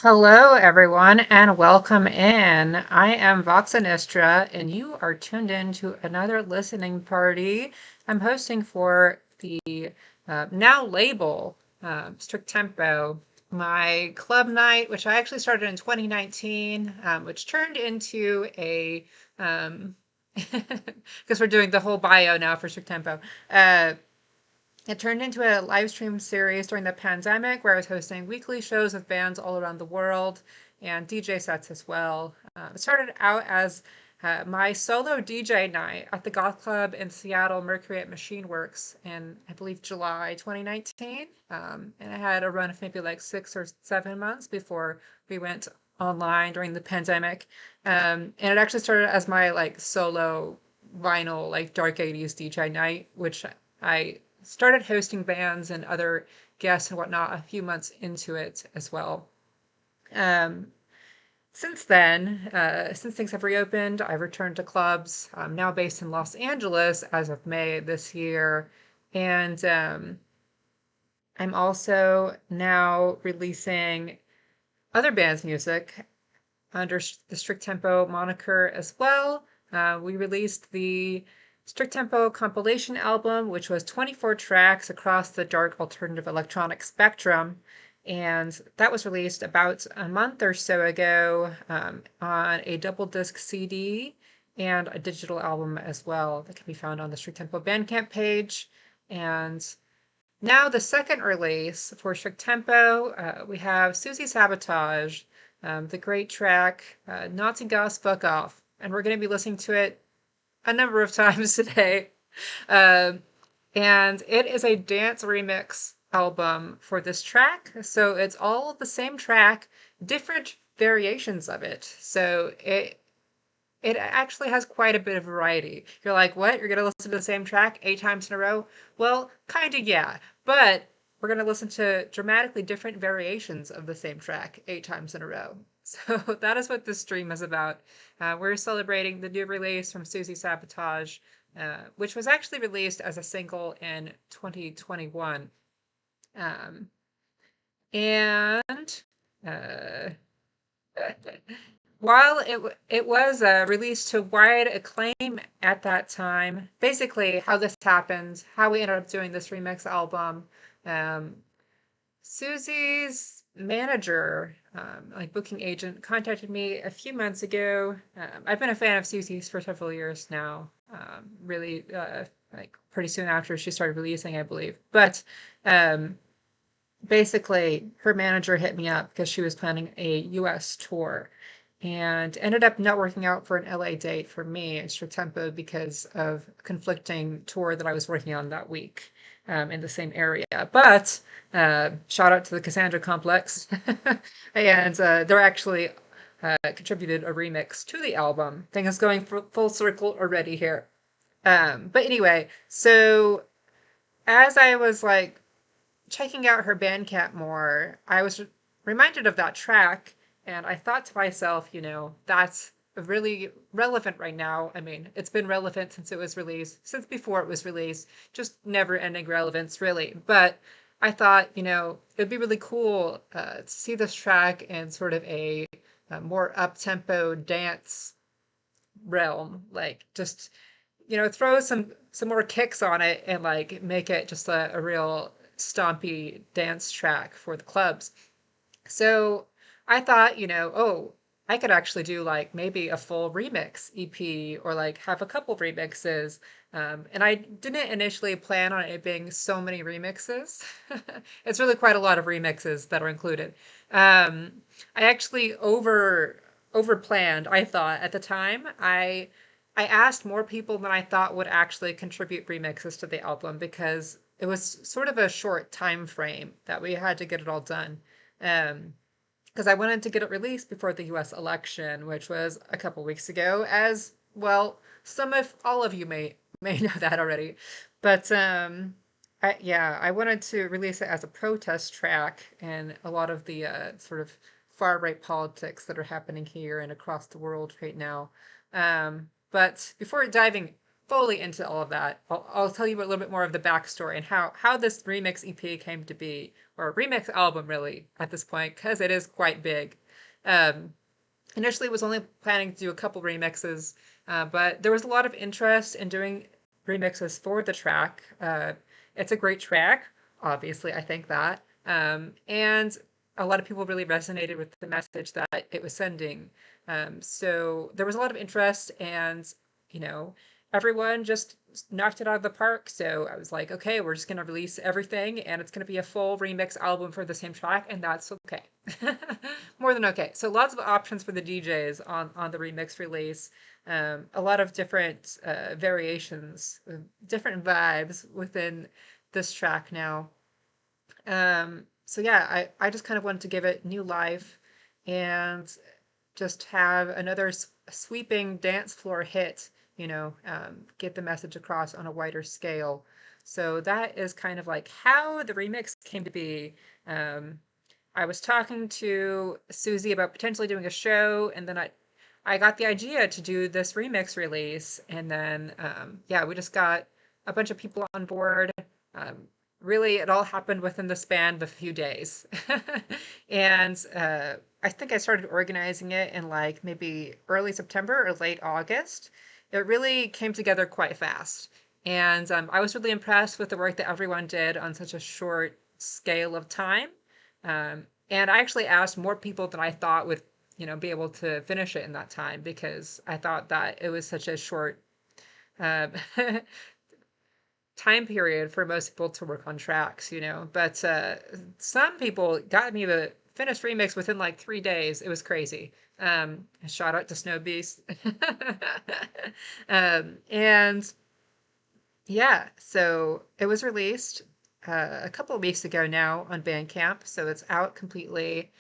Hello, everyone, and welcome in. I am Vox Sinistra, and you are tuned in to another listening party I'm hosting for the now label Strict Tempo, my club night, which I actually started in 2019, which turned into a because we're doing the whole bio now for Strict Tempo. Uh, it turned into a live stream series during the pandemic where I was hosting weekly shows with bands all around the world and DJ sets as well. It started out as my solo DJ night at the Goth Club in Seattle, Mercury at Machine Works in, I believe, July 2019. And I had a run of maybe like 6 or 7 months before we went online during the pandemic. And it actually started as my like solo vinyl, like dark 80s DJ night, which I started hosting bands and other guests and whatnot a few months into it as well. Um, since then, since things have reopened, I've returned to clubs. I'm now based in Los Angeles as of May this year. And I'm also now releasing other bands' music under the Strict Tempo moniker as well. We released the Strict Tempo compilation album, which was 24 tracks across the dark alternative electronic spectrum. And that was released about a month or so ago on a double disc CD and a digital album as well that can be found on the Strict Tempo Bandcamp page. And now the second release for Strict Tempo, we have Suzi Sabotage, the great track Nazi Goths Fuck Off. And we're going to be listening to it a number of times today. Um, and it is a dance remix album for this track. So it's all the same track, different variations of it. So it actually has quite a bit of variety. You're like, what? You're going to listen to the same track 8 times in a row? Well, kind of, yeah. But we're going to listen to dramatically different variations of the same track 8 times in a row. So that is what this stream is about. We're celebrating the new release from Suzi Sabotage, which was actually released as a single in 2021. Um, and uh, while it was released to wide acclaim at that time, basically how this happened, how we ended up doing this remix album, um, Susie's manager, like booking agent, contacted me a few months ago. I've been a fan of Susie's for several years now. Really, like pretty soon after she started releasing, I believe. But basically, her manager hit me up because she was planning a U.S. tour and ended up not working out for an LA date for me in Tempo because of conflicting tour that I was working on that week in the same area. But shout out to the Cassandra Complex. And they're actually contributed a remix to the album. Thing is going full circle already here. But anyway, so as I was like checking out her Bandcamp more, I was reminded of that track, and I thought to myself, that's really relevant right now. I mean, it's been relevant since it was released, since before it was released, just never ending relevance, really. But I thought, it'd be really cool to see this track in sort of a more up tempo dance realm, like just throw some more kicks on it and like make it just a real stompy dance track for the clubs. So I thought, oh, I could actually do like maybe a full remix EP or like have a couple remixes. And I didn't initially plan on it being so many remixes. It's really quite a lot of remixes that are included. Um, I actually over planned, I thought at the time. I asked more people than I thought would actually contribute remixes to the album because it was sort of a short time frame that we had to get it all done. Um, because I wanted to get it released before the US election, which was a couple weeks ago, as well, some of all of you may know that already. But yeah, I wanted to release it as a protest track and a lot of the sort of far right politics that are happening here and across the world right now. But before diving fully into all of that. I'll tell you a little bit more of the backstory and how this remix EP came to be, or remix album really at this point, because it is quite big. Um, Initially was only planning to do a couple remixes, but there was a lot of interest in doing remixes for the track. It's a great track, obviously, I think that. And a lot of people really resonated with the message that it was sending. So there was a lot of interest, and you know, everyone just knocked it out of the park. So I was like, okay, we're just going to release everything, and it's going to be a full remix album for the same track, and that's okay. More than okay. So lots of options for the DJs on the remix release. A lot of different variations, different vibes within this track now. So yeah, I just kind of wanted to give it new life and just have another sweeping dance floor hit, get the message across on a wider scale. So that is kind of like how the remix came to be. Um, I was talking to Suzi about potentially doing a show, and then I got the idea to do this remix release, and then yeah, we just got a bunch of people on board. Um, Really, it all happened within the span of a few days, and I think I started organizing it in like maybe early September or late August. It really came together quite fast, and I was really impressed with the work that everyone did on such a short scale of time. And I actually asked more people than I thought would, be able to finish it in that time because I thought that it was such a short uh, time period for most people to work on tracks. But some people got me the finished remix within like 3 days. It was crazy. Shout out to Snow Beast. And yeah, so it was released a couple of weeks ago now on Bandcamp, so it's out completely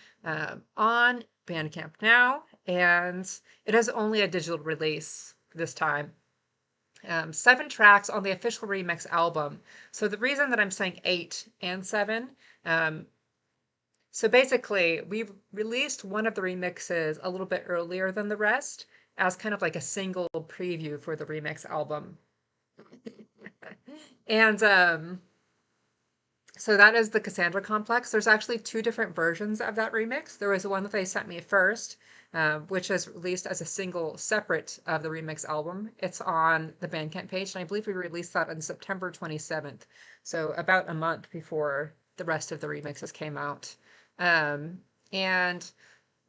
on Bandcamp now, and it is only a digital release this time. 7 tracks on the official remix album. So the reason that I'm saying 8 and 7, um, so basically we released one of the remixes a little bit earlier than the rest as kind of like a single preview for the remix album. And so that is the Cassandra Complex. There's actually 2 different versions of that remix. There was the one that they sent me first, which is released as a single separate of the remix album. It's on the Bandcamp page, and I believe we released that on September 27th, so about a month before the rest of the remixes came out. And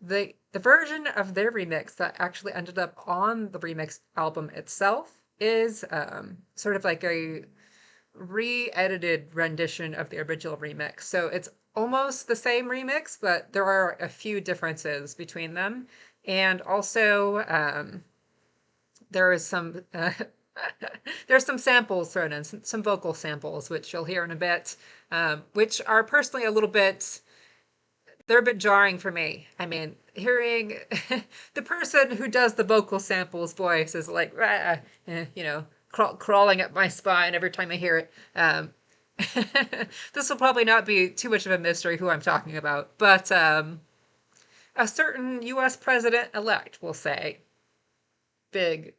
the version of their remix that actually ended up on the remix album itself is sort of like a re-edited rendition of the original remix. So it's almost the same remix, but there are a few differences between them. And also, there is some there's some samples thrown in, some vocal samples, which you'll hear in a bit, which are personally a little bit they're a bit jarring for me. I mean, hearing the person who does the vocal samples voice is like, crawling up my spine every time I hear it. This will probably not be too much of a mystery who I'm talking about, but a certain U.S. president-elect will say, big,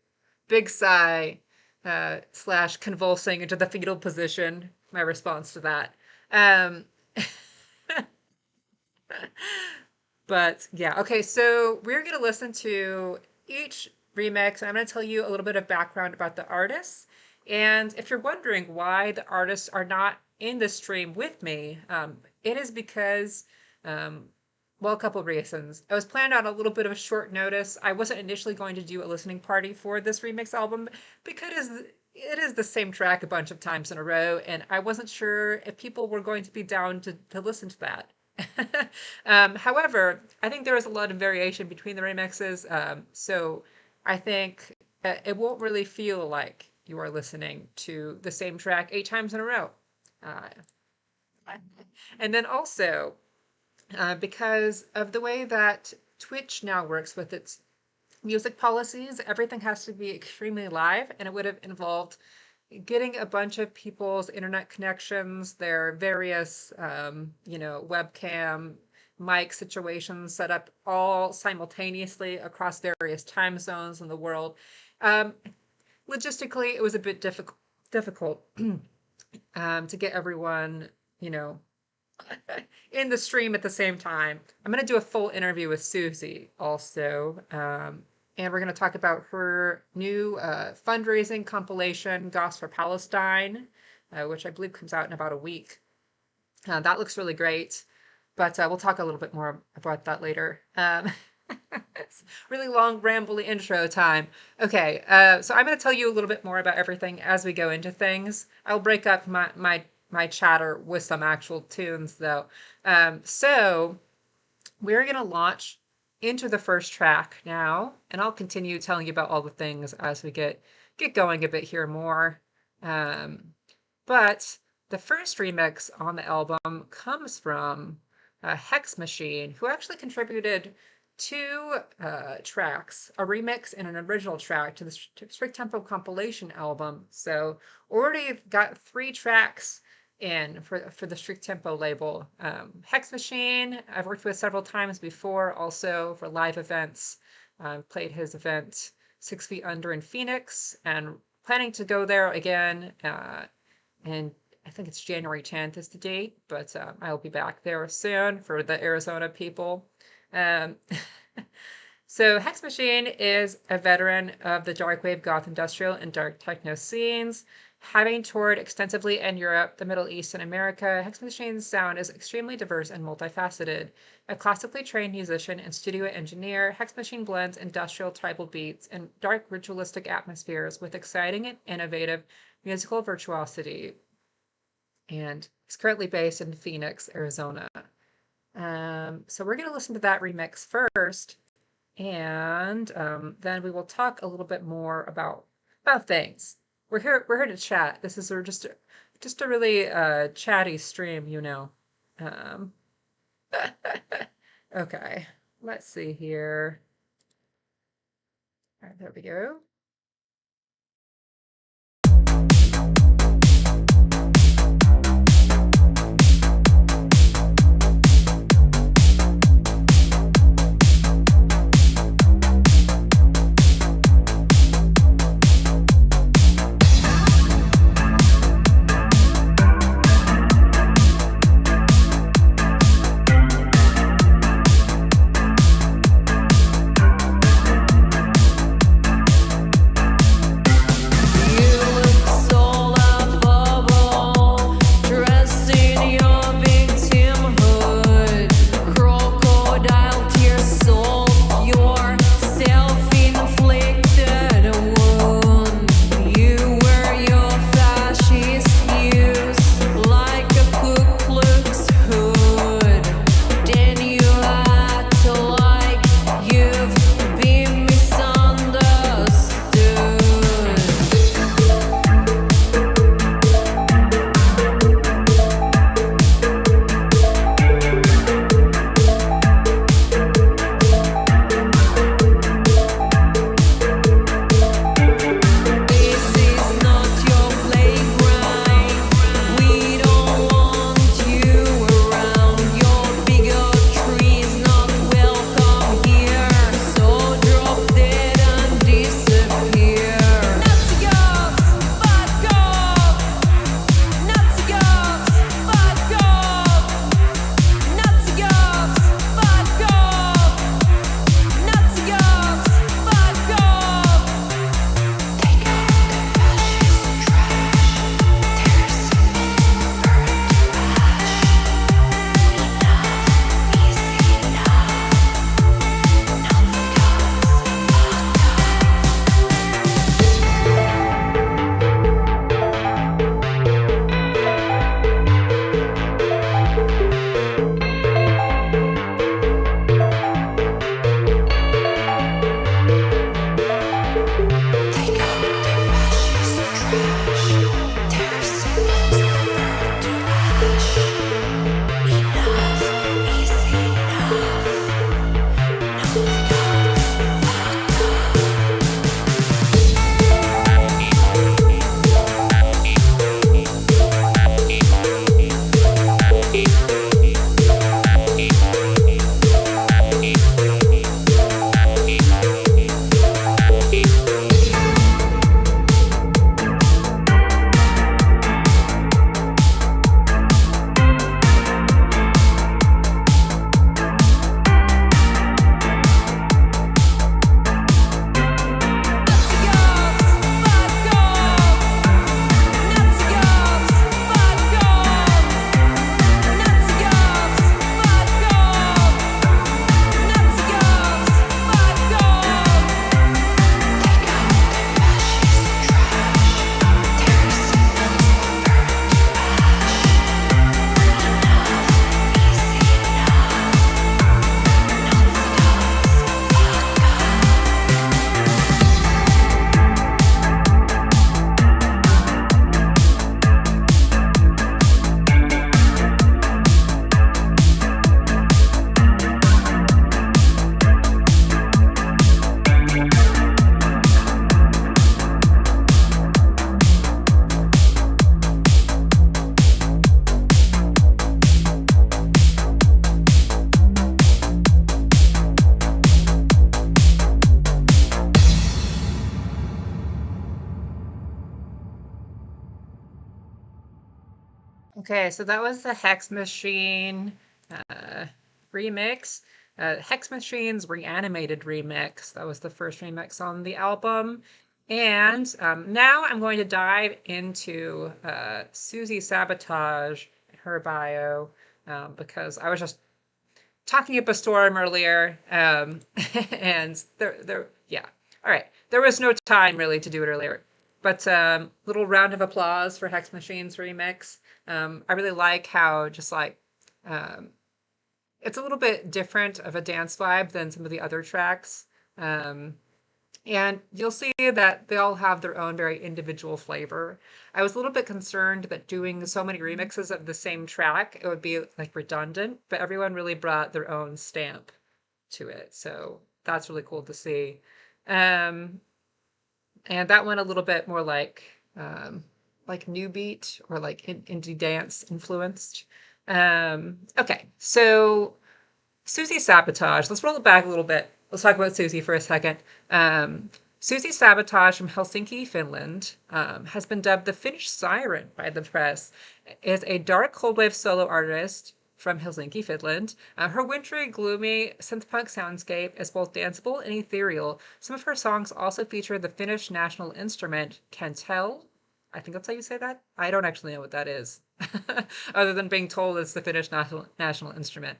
big sigh, slash convulsing into the fetal position. My response to that. Um, But yeah, okay, so we're going to listen to each remix. I'm going to tell you a little bit of background about the artists. And if you're wondering why the artists are not in the stream with me, it is because, um, well, a couple of reasons. I was planned on a little bit of a short notice. I wasn't initially going to do a listening party for this remix album because it is the same track a bunch of times in a row, and I wasn't sure if people were going to be down to listen to that. However, I think there is a lot of variation between the remixes, so I think it won't really feel like you are listening to the same track 8 times in a row. Uh, and then also, because of the way that Twitch now works with its music policies, everything has to be extremely live, and it would have involved getting a bunch of people's internet connections, their various, webcam, mic situations set up all simultaneously across various time zones in the world. Um, logistically, it was a bit difficult to get everyone, you know, in the stream at the same time. I'm going to do a full interview with Suzi also. And we're going to talk about her new fundraising compilation, Goths for Palestine, which I believe comes out in about a week. That looks really great, but we'll talk a little bit more about that later. It's really long, rambly intro time. Okay, so I'm going to tell you a little bit more about everything as we go into things. I'll break up my chatter with some actual tunes, though. So we're going to launch into the first track now, and I'll continue telling you about all the things as we get going a bit here more. But the first remix on the album comes from Hex Machine, who actually contributed two tracks, a remix and an original track to the Strict Tempo compilation album. So already got 3 tracks in for the Strict Tempo label. Hex Machine, I've worked with several times before, also for live events. Played his event 6 Feet Under in Phoenix, and planning to go there again. And I think it's January 10th is the date, but I'll be back there soon for the Arizona people. So Hex Machine is a veteran of the dark wave, goth industrial, and dark techno scenes. Having toured extensively in Europe, the Middle East, and America, Hex Machine's sound is extremely diverse and multifaceted. A classically trained musician and studio engineer, Hex Machine blends industrial tribal beats and dark ritualistic atmospheres with exciting and innovative musical virtuosity. And he's currently based in Phoenix, Arizona. So we're going to listen to that remix first, and then we will talk a little bit more about things. We're here to chat. This is just a really chatty stream, you know. Okay, let's see here. All right, there we go. Okay, so that was the Hex Machine uh, remix. Hex Machine's Reanimated remix. That was the first remix on the album. And now I'm going to dive into Suzi Sabotage, her bio, because I was just talking up a storm earlier, and yeah. All right, there was no time really to do it earlier, but little round of applause for Hex Machine's remix. I really like how just like um, it's a little bit different of a dance vibe than some of the other tracks. Um, and you'll see that they all have their own very individual flavor. I was a little bit concerned that doing so many remixes of the same track, it would be like redundant, but everyone really brought their own stamp to it. So that's really cool to see. Um, and that one a little bit more like new beat or like indie dance influenced. Okay, so Suzi Sabotage. Let's roll it back a little bit. Let's talk about Suzi for a second. Um, Suzi Sabotage from Helsinki, Finland, has been dubbed the Finnish siren by the press. Is a dark coldwave solo artist from Helsinki, Finland. Her wintry, gloomy synthpunk soundscape is both danceable and ethereal. Some of her songs also feature the Finnish national instrument kantele. I think that's how you say that. I don't actually know what that is, other than being told it's the Finnish national instrument.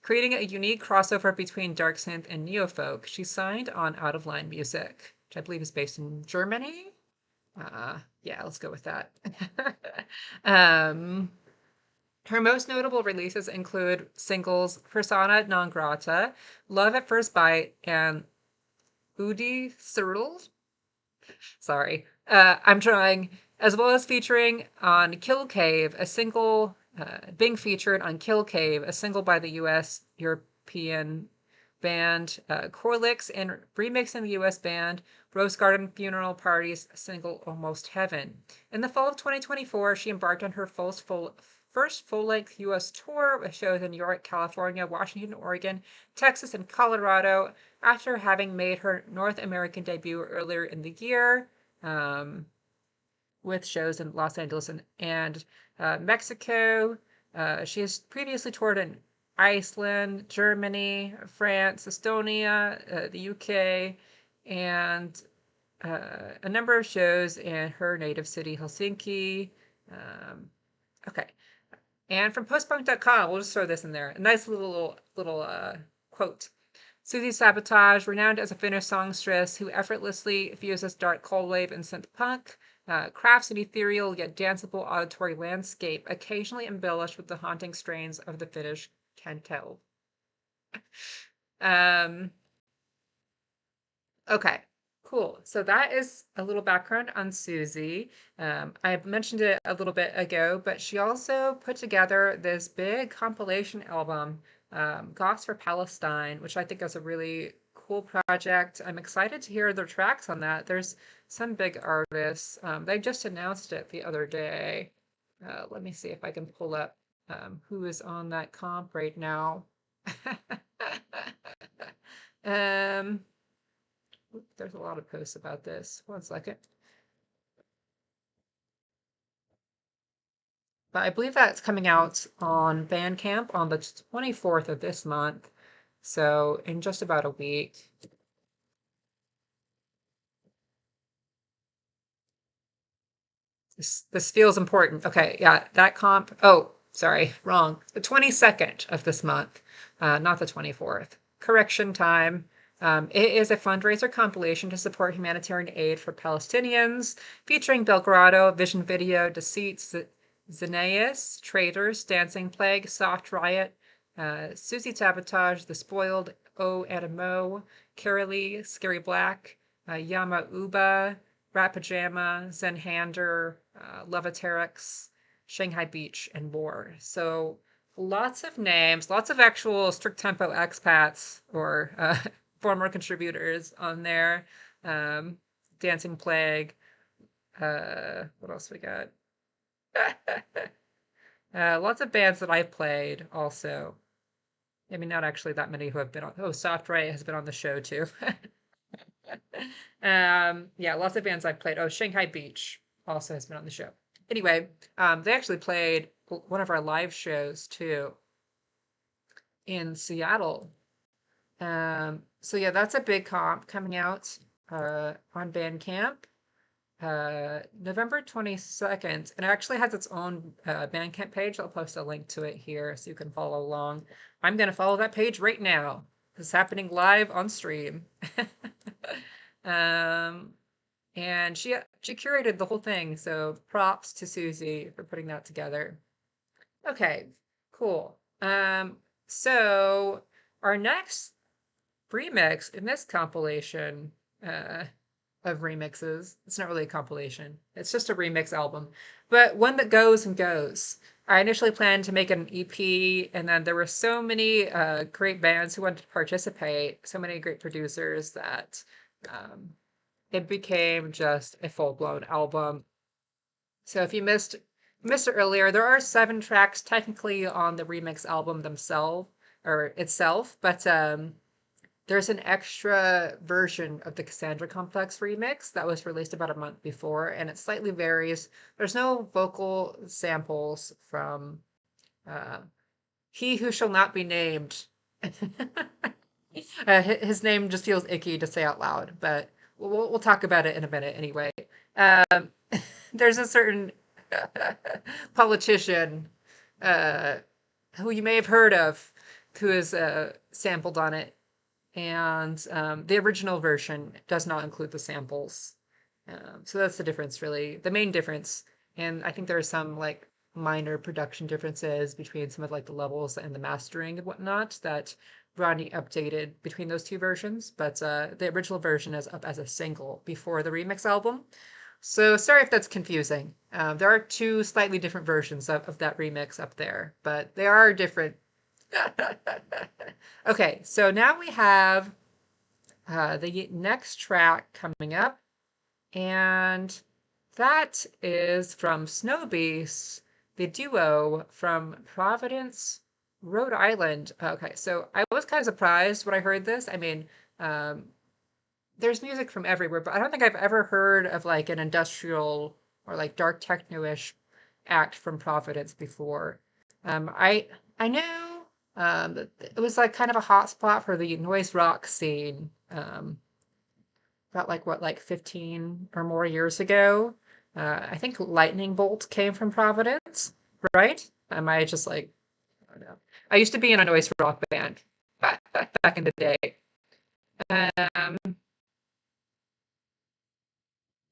Creating a unique crossover between darksynth and neofolk, she signed on Out of Line Music, which I believe is based in Germany. Yeah, let's go with that. um, Her most notable releases include singles Persona Non Grata, Love at First Bite, and Oodi Surulle. Sorry. I'm trying. As well as featuring on Kill Cave, a single, being featured on Kill Cave, a single by the US European band Corlyx, and remixing the US band Rosegarden Funeral Party's single Almost Heaven. In the fall of 2024, she embarked on her first full-length US tour with shows in New York, California, Washington, Oregon, Texas, and Colorado after having made her North American debut earlier in the year. With shows in Los Angeles and Mexico. She has previously toured in Iceland, Germany, France, Estonia, the UK, and a number of shows in her native city, Helsinki. Um, okay. And from postpunk.com, we'll just throw this in there. A nice little quote. Suzi Sabotage, renowned as a Finnish songstress who effortlessly fuses dark coldwave and synth punk, crafts an ethereal yet danceable auditory landscape, occasionally embellished with the haunting strains of the Finnish kantele. Um, okay, cool. So that is a little background on Suzi. I mentioned it a little bit ago, but she also put together this big compilation album, Goths for Palestine, which I think is a really cool project. I'm excited to hear their tracks on that. There's some big artists. They just announced it the other day. Let me see if I can pull up who is on that comp right now. um, there's a lot of posts about this. One second. But I believe that's coming out on Bandcamp on the 24th of this month. So in just about a week. This feels important. Okay, yeah, that comp. Oh, sorry, wrong. The 22nd of this month, not the 24th. Correction time. It is a fundraiser compilation to support humanitarian aid for Palestinians, featuring Belgrado, Vision Video, Deceits, Xenaeus, Traitors, Dancing Plague, Soft Riot, Suzi Sabotage, The Spoiled, O Adamo, Carolee, Scary Black, Yama Uba, Rat Pajama, Zen Hander, Levaterex, Shanghai Beach, and more. So lots of names, lots of actual strict tempo expats or former contributors on there. Um, Dancing Plague. What else we got? Lots of bands that I've played also. I mean, not actually that many who have been on. Oh, Soft Ray has been on the show too. Yeah, lots of bands I've played. Oh, Shanghai Beach also has been on the show. Anyway, they actually played one of our live shows too in Seattle. So yeah, that's a big comp coming out on Bandcamp. November 22nd, and it actually has its own Bandcamp page. I'll post a link to it here so you can follow along. I'm going to follow that page right now. It's happening live on stream. um, and she curated the whole thing, so props to Suzi for putting that together. Okay, cool. So our next remix in this compilation of remixes. It's not really a compilation. It's just a remix album, but one that goes and goes. I initially planned to make an EP, and then there were so many great bands who wanted to participate, so many great producers that it became just a full-blown album. So if you missed it earlier, there are 7 tracks technically on the remix album themselves or itself, but there's an extra version of the Cassandra Complex remix that was released about a month before, and it slightly varies. There's no vocal samples from He Who Shall Not Be Named. His name just feels icky to say out loud, but we'll talk about it in a minute anyway. There's a certain politician who you may have heard of who is sampled on it. And the original version does not include the samples. So that's the difference, really. The main difference. And I think there are some like minor production differences between some of like the levels and the mastering and whatnot that Rodney updated between those 2 versions. But the original version is up as a single before the remix album. So sorry if that's confusing. There are 2 slightly different versions of that remix up there, but they are different. Okay, so now we have the next track coming up, and that is from Snow Beasts, the duo from Providence, Rhode Island. Okay, so I was kind of surprised when I heard this. I mean, there's music from everywhere, but I don't think I've ever heard of like an industrial or like dark techno-ish act from Providence before. I knew it was like kind of a hot spot for the noise rock scene. About like 15 or more years ago. I think Lightning Bolt came from Providence, right? Am I just like, I don't know. I used to be in a noise rock band back in the day. Um,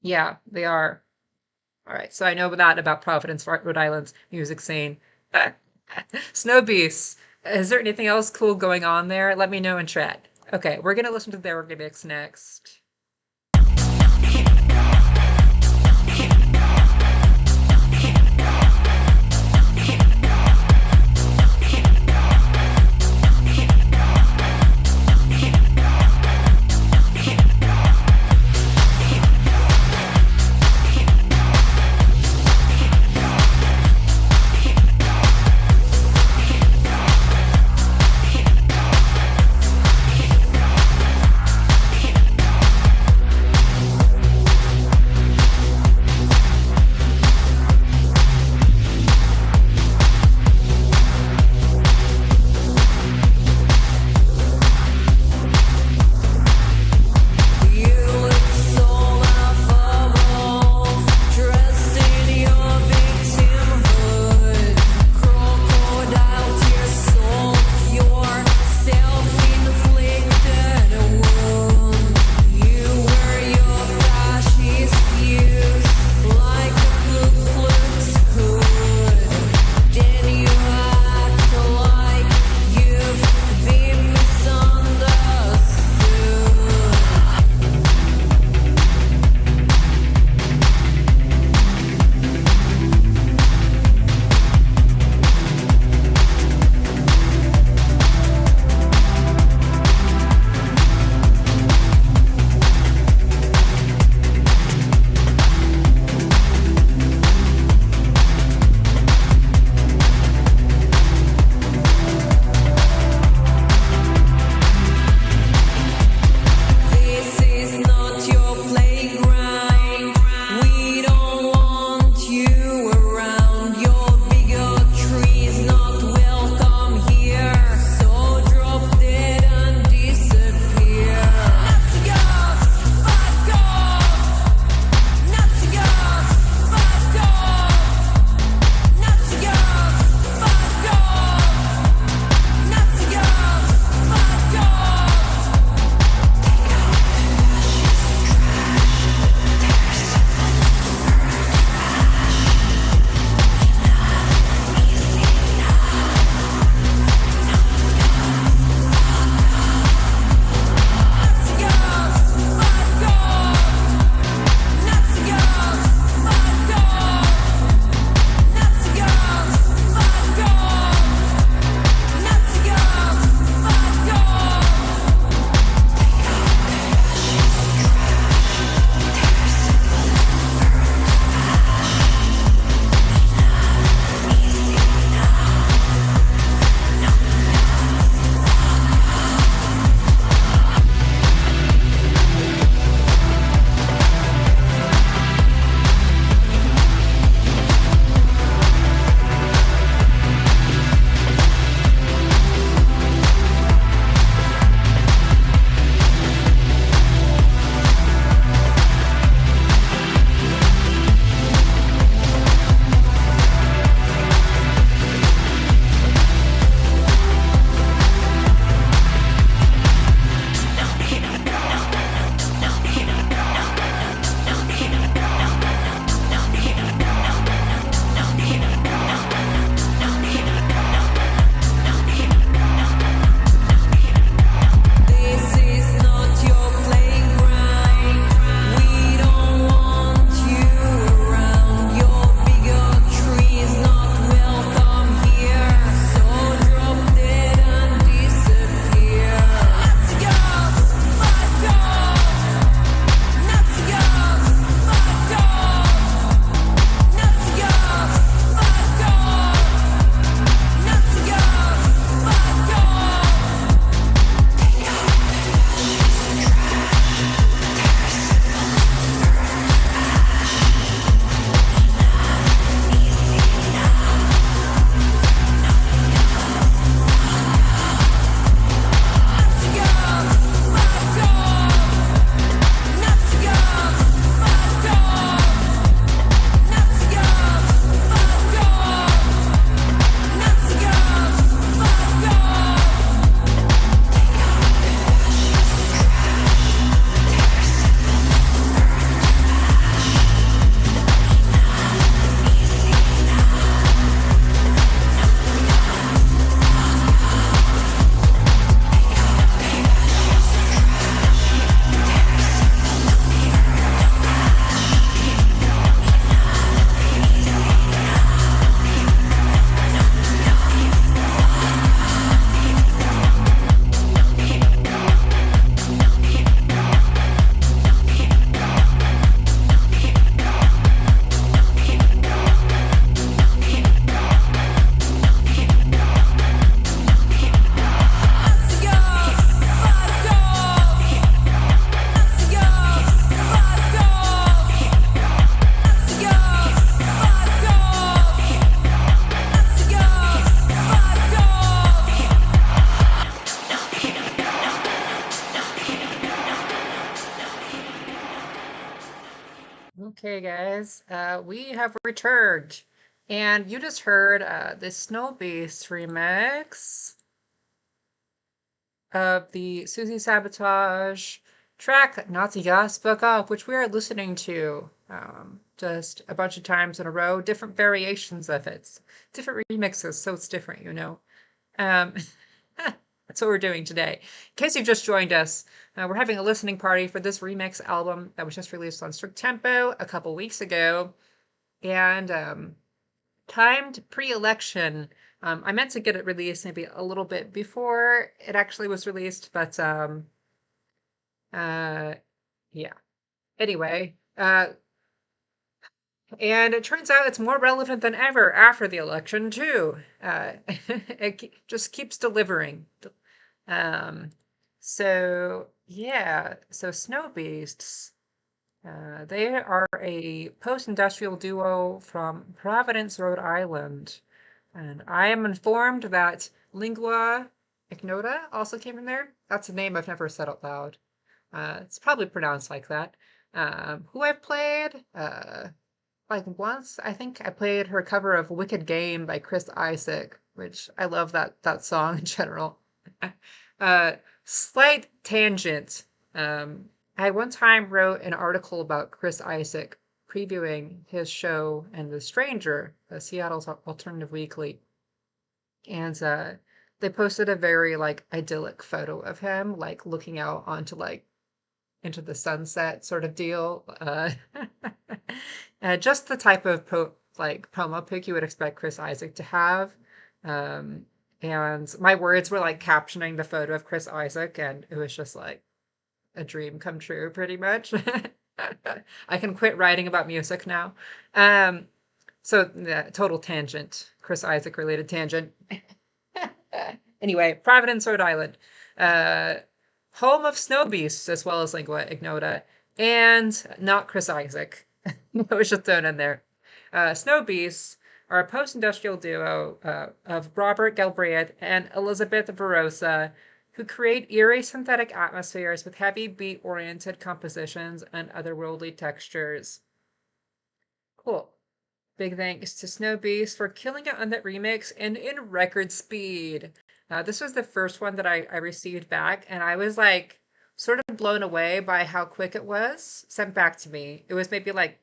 yeah, they are. All right, so I know that about Providence, Rhode Island's music scene. Snow Beasts. Is there anything else cool going on there? Let me know in chat. Okay, we're gonna listen to their remix next. Okay, guys, we have returned, and you just heard the Snow Beast remix of the Suzi Sabotage track Nazi Gas Fuck Off, which we are listening to just a bunch of times in a row, different variations of it, different remixes, so it's different, you know. Um, that's what we're doing today. In case you've just joined us, we're having a listening party for this remix album that was just released on Strict Tempo a couple weeks ago, and timed pre-election. I meant to get it released maybe a little bit before it actually was released, but uh, yeah. Anyway, and it turns out it's more relevant than ever after the election too. It just keeps delivering. Um, so yeah, so Snow Beasts. They are a post-industrial duo from Providence, Rhode Island. And I am informed that lingua ignota also came from there. That's a name I've never said out loud. It's probably pronounced like that. Who I've played, like once, I think I played her cover of Wicked Game by Chris Isaak, which I love that song in general. Uh, Slight tangent. I one time wrote an article about Chris Isaak previewing his show and The Stranger, Seattle's alternative weekly, and they posted a very like idyllic photo of him like looking out onto like into the sunset sort of deal. Just the type of promo pic you would expect Chris Isaak to have. Um, and my words were like captioning the photo of Chris Isaak, and it was just like a dream come true, pretty much. I can quit writing about music now. Um, so yeah, total tangent, Chris Isaak related tangent. Anyway, Providence, Rhode Island. Uh, Home of snow beasts as well as lingua ignota, and not Chris Isaak. It was just thrown in there. Snow beasts are a post-industrial duo of Robert Galbraith and Elizabeth Verosa, who create eerie synthetic atmospheres with heavy beat-oriented compositions and otherworldly textures. Cool. Big thanks to Snow Beast for killing it on that remix and in record speed. This was the first one that I received back, and I was like sort of blown away by how quick it was sent back to me. It was maybe like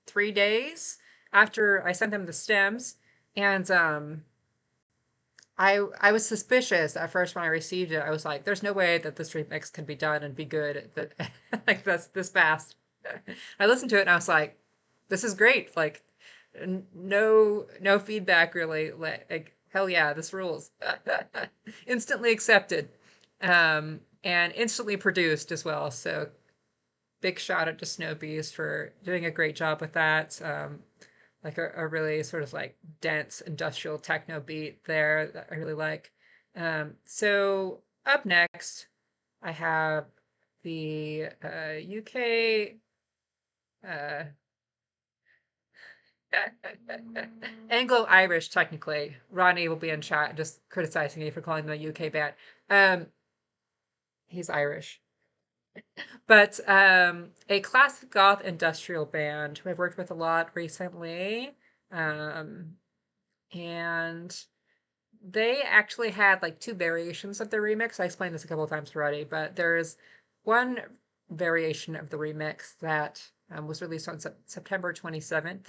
3 days after I sent them the stems, and I was suspicious at first when I received it. I was like, "There's no way that this remix can be done and be good that like this fast." I listened to it and I was like, "This is great!" Like, no feedback really. Like hell yeah, this rules. Instantly accepted, and instantly produced as well. So big shout out to Snowbees for doing a great job with that. Like a really sort of like dense industrial techno beat there that I really like. So up next, I have the UK uh, Anglo-Irish, technically. Ronnie will be in chat just criticizing me for calling them a UK band. Um, he's Irish. But a classic goth industrial band who I've worked with a lot recently. Um, and they actually had like two variations of the remix. I explained this a couple of times already, but there's one variation of the remix that was released on September 27th,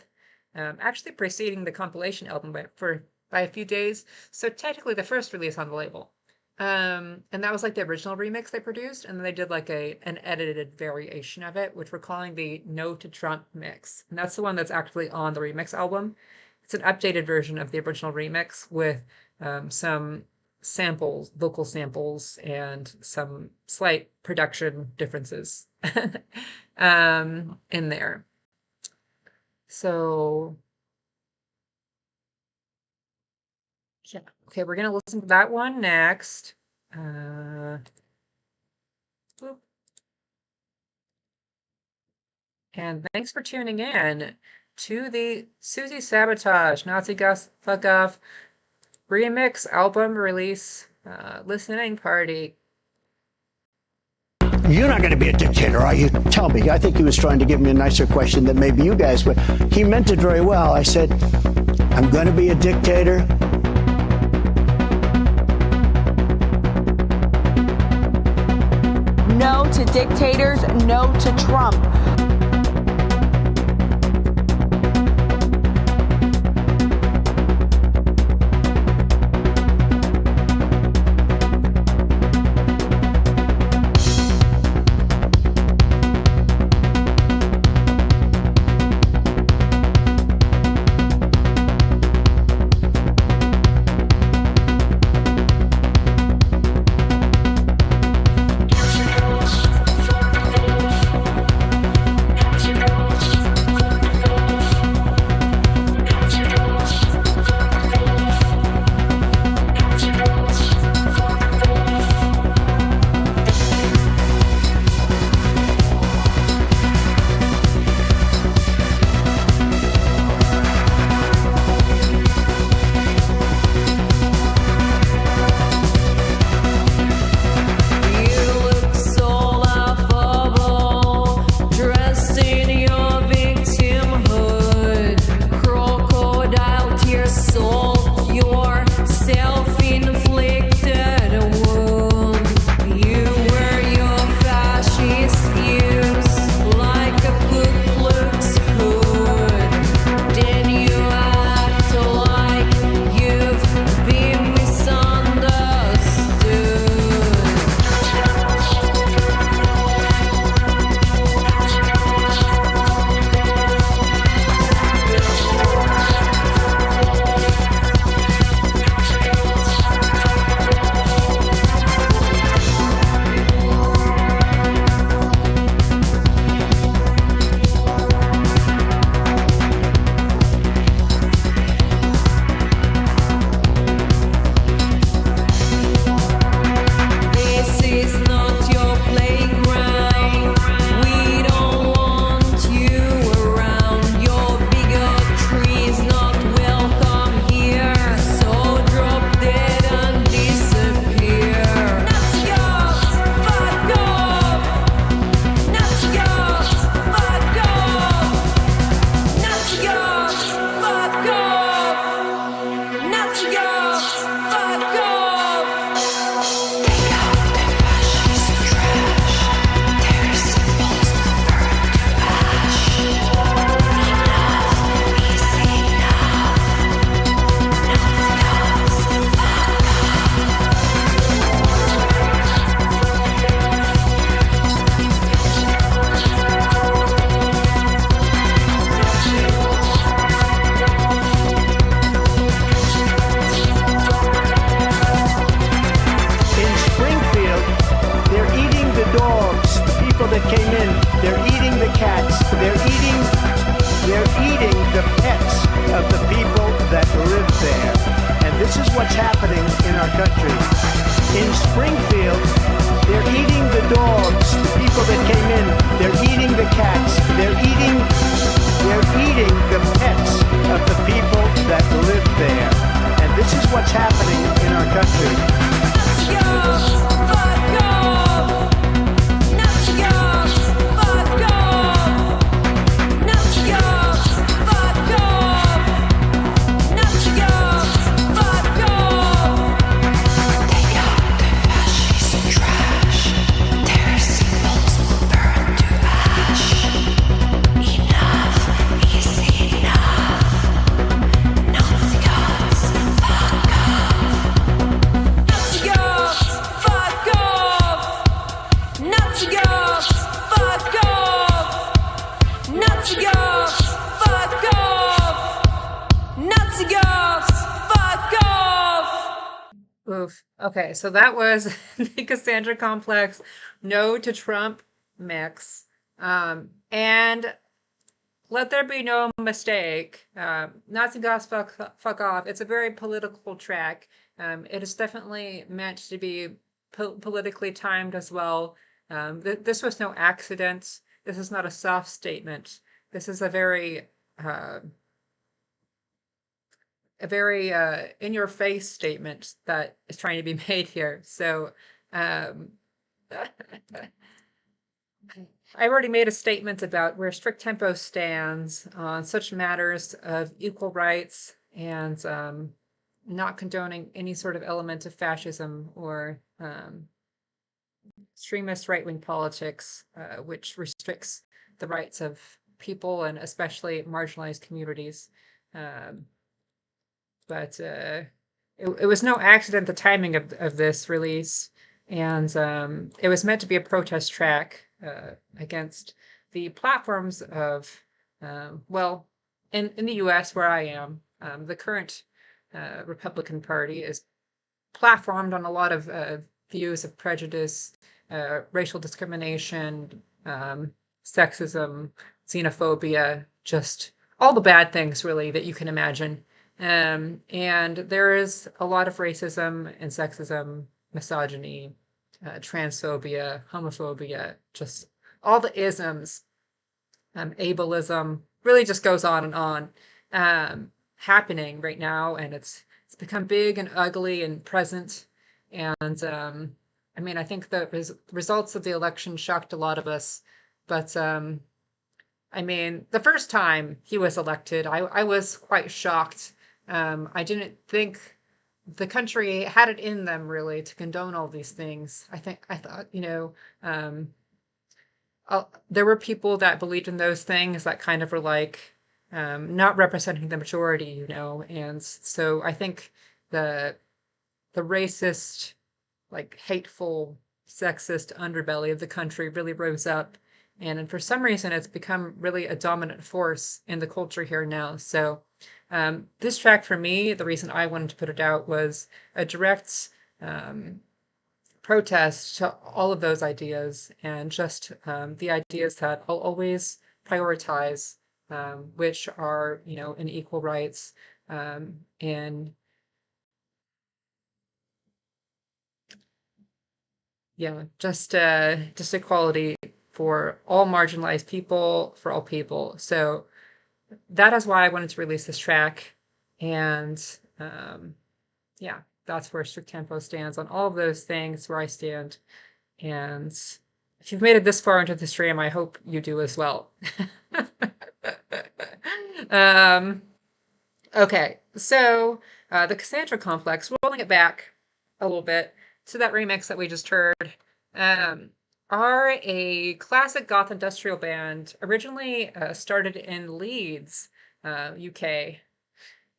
actually preceding the compilation album by a few days. So technically the first release on the label. And that was like the original remix they produced, and then they did like an edited variation of it, which we're calling the No to Trump mix. And that's the one that's actually on the remix album. It's an updated version of the original remix with some samples, vocal samples, and some slight production differences in there. So, yeah. Okay, we're going to listen to that one next. And thanks for tuning in to the Suzi Sabotage Nazi Gus Fuck Off remix album release listening party. You're not going to be a dictator, are you? Tell me. I think he was trying to give me a nicer question than maybe you guys would. He meant it very well. I said, I'm going to be a dictator. No to dictators, no to Trump. Oof. Okay, so that was the Cassandra Complex No to Trump mix. And let there be no mistake, Nazi Goths fuck off. It's a very political track. It is definitely meant to be politically timed as well. This was no accident. This is not a soft statement. This is a very in your face statement that is trying to be made here. So I already made a statement about where strict tempo stands on such matters of equal rights and not condoning any sort of element of fascism or extremist right-wing politics, which restricts the rights of people and especially marginalized communities. Um, but it was no accident the timing of this release, and it was meant to be a protest track against the platforms of, well, in the U.S. where I am, the current Republican Party is platformed on a lot of views of prejudice, racial discrimination, sexism, xenophobia, just all the bad things really that you can imagine. And there is a lot of racism and sexism, misogyny, transphobia, homophobia, just all the isms, ableism, really just goes on and on, happening right now, and it's become big and ugly and present. And I mean, I think the results of the election shocked a lot of us, but I mean, the first time he was elected, I was quite shocked. I didn't think the country had it in them really to condone all these things. I thought, there were people that believed in those things that kind of were like not representing the majority, and so I think the racist, like hateful, sexist underbelly of the country really rose up, and for some reason it's become really a dominant force in the culture here now. So this track for me, the reason I wanted to put it out was a direct protest to all of those ideas, and just the ideas that I'll always prioritize, which are, in equal rights, and yeah, just equality for all marginalized people, for all people. So that is why I wanted to release this track, and yeah, that's where Strict Tempo stands on all of those things, where I stand. And if you've made it this far into the stream, I hope you do as well. um, okay, so the Cassandra Complex, rolling it back a little bit to that remix that we just heard, um, are a classic goth industrial band, originally started in Leeds, UK,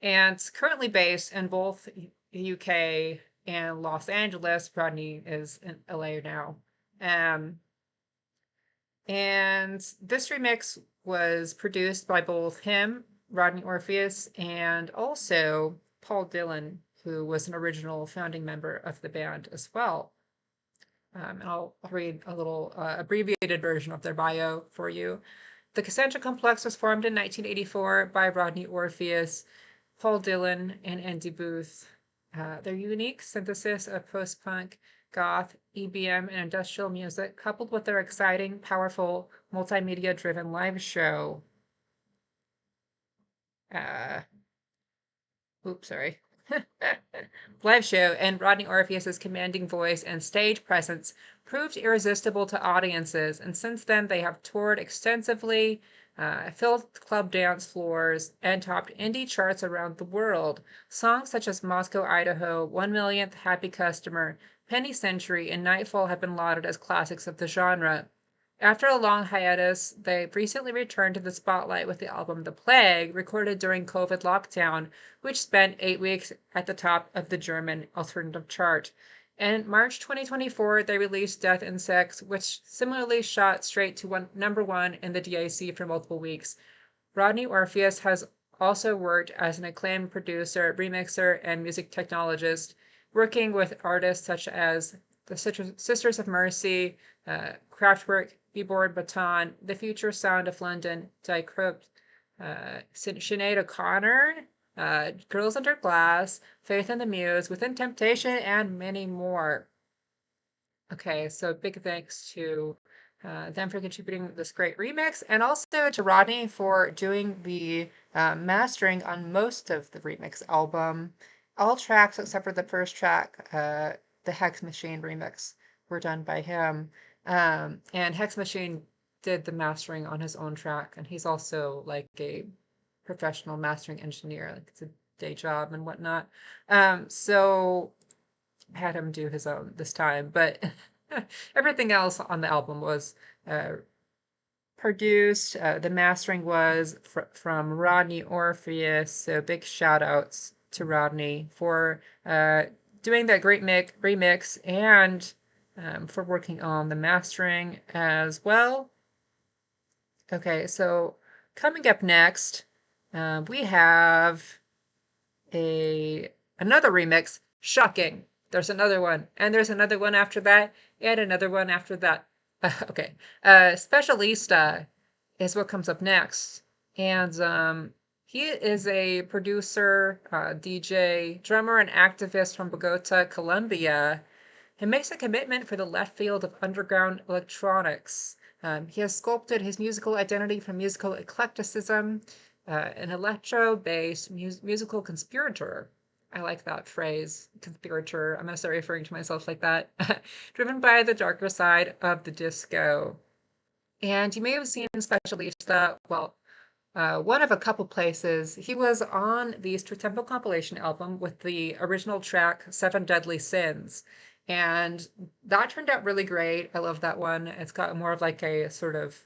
and currently based in both UK and Los Angeles. Rodney is in LA now. Um, and this remix was produced by both him, Rodney Orpheus, and also Paul Dillon, who was an original founding member of the band as well. And I'll read a little abbreviated version of their bio for you. The Cassandra Complex was formed in 1984 by Rodney Orpheus, Paul Dillon, and Andy Booth. Their unique synthesis of post-punk, goth, EBM, and industrial music, coupled with their exciting, powerful, multimedia-driven live show. Sorry. Live show and Rodney Orpheus's commanding voice and stage presence proved irresistible to audiences, and since then they have toured extensively, filled club dance floors, and topped indie charts around the world. Songs such as Moscow, Idaho, 1 Millionth Happy Customer, Penny Century, and Nightfall have been lauded as classics of the genre. After a long hiatus, they recently returned to the spotlight with the album The Plague, recorded during COVID lockdown, which spent 8 weeks at the top of the German alternative chart. In March 2024, they released Death Insects, which similarly shot straight to #1 in the DIC for multiple weeks. Rodney Orpheus has also worked as an acclaimed producer, remixer, and music technologist, working with artists such as the Sisters of Mercy, Kraftwerk, Keyboard Baton, The Future Sound of London, Die Crypt, Sinead O'Connor, Girls Under Glass, Faith and the Muse, Within Temptation, and many more. Okay, so big thanks to them for contributing this great remix, and also to Rodney for doing the mastering on most of the remix album. All tracks except for the first track, the Hex Machine remix, were done by him. And Hex Machine did the mastering on his own track, and he's also like a professional mastering engineer. Like it's a day job and whatnot. So I had him do his own this time, but everything else on the album was produced. The mastering was from Rodney Orpheus. So big shout outs to Rodney for doing that great remix and for working on the mastering as well. Okay, so coming up next, we have another remix. Shocking. There's another one, and there's another one after that, and another one after that. Okay. Specialista is what comes up next. And he is a producer, DJ, drummer, and activist from Bogota, Colombia. He makes a commitment for the left field of underground electronics. He has sculpted his musical identity from musical eclecticism, an electro-based musical conspirator. I like that phrase, conspirator. I'm going to start referring to myself like that. Driven by the darker side of the disco. And you may have seen Specialista, well, one of a couple places. He was on the Strict Tempo compilation album with the original track, Seven Deadly Sins. And that turned out really great. I love that one. It's got more of like a sort of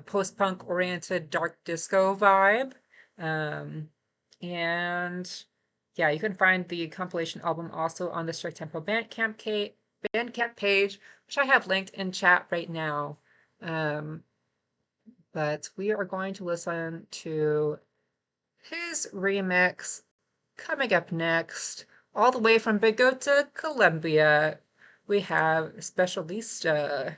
post-punk oriented dark disco vibe. And yeah, you can find the compilation album also on the Strict Tempo Bandcamp page, which I have linked in chat right now. But we are going to listen to his remix coming up next. All the way from Bogota, Colombia, we have Specialista.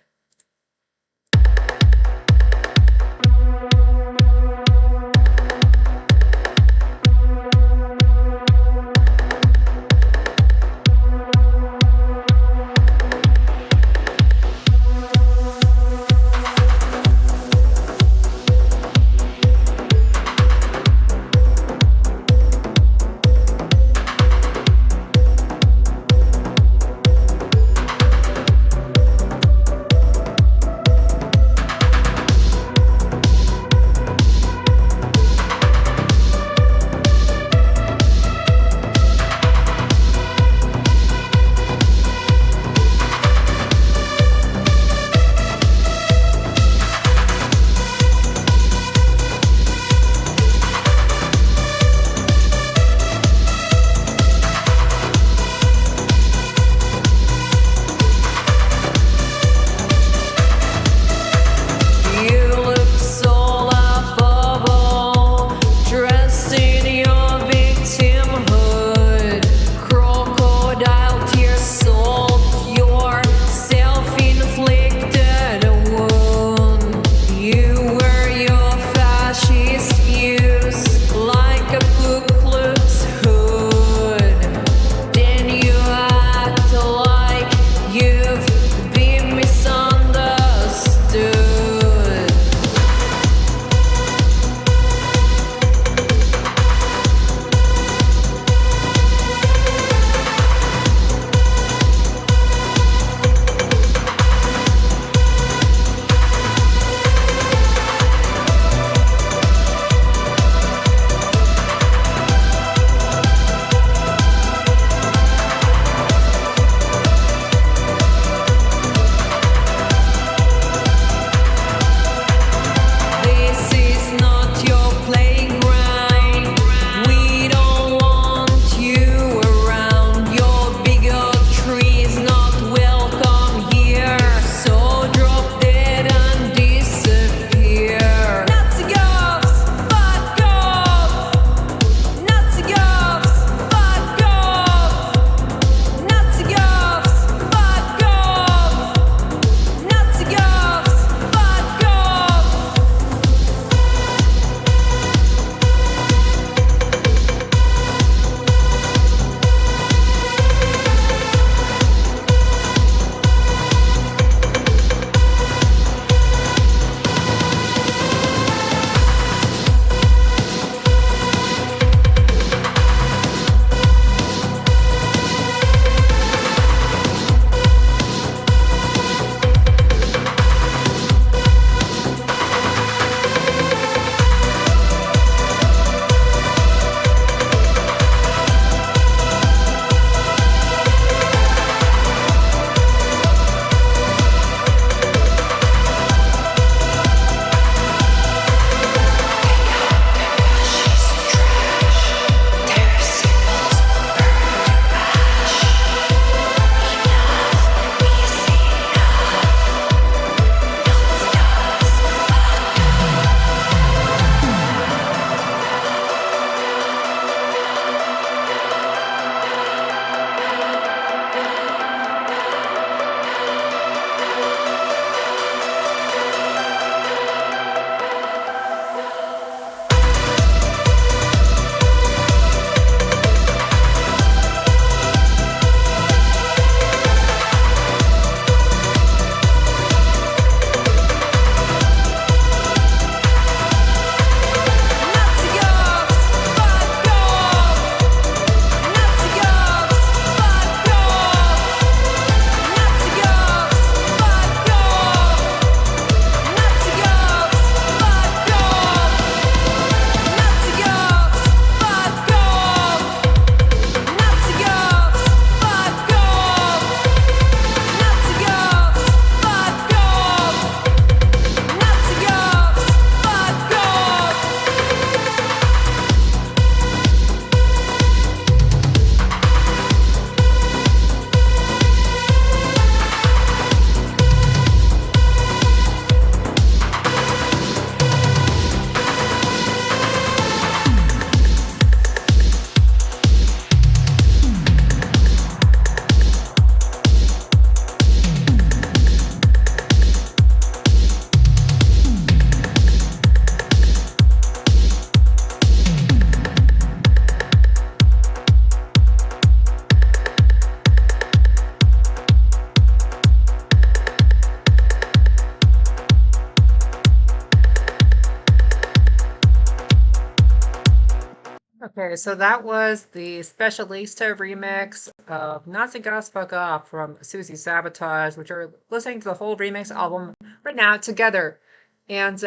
Okay, so that was the Specialista remix of Nazi Gas Fuck Off from Suzi Sabotage, which are listening to the whole remix album right now together. And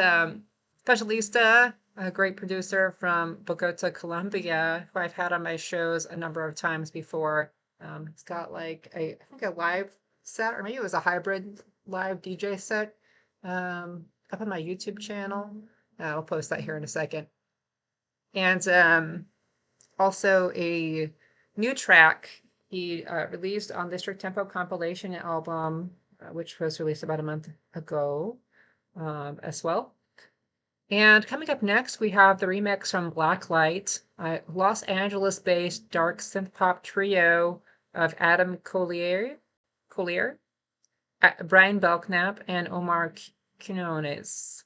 Specialista, a great producer from Bogota, Colombia, who I've had on my shows a number of times before. It's got like I think a live set, or maybe it was a hybrid live DJ set up on my YouTube channel. I'll post that here in a second. And also a new track he released on the Strict Tempo compilation album, which was released about a month ago as well. And coming up next, we have the remix from Blacklight, a Los Angeles-based dark synth pop trio of Adam Collier, Brian Belknap, and Omar Quinones.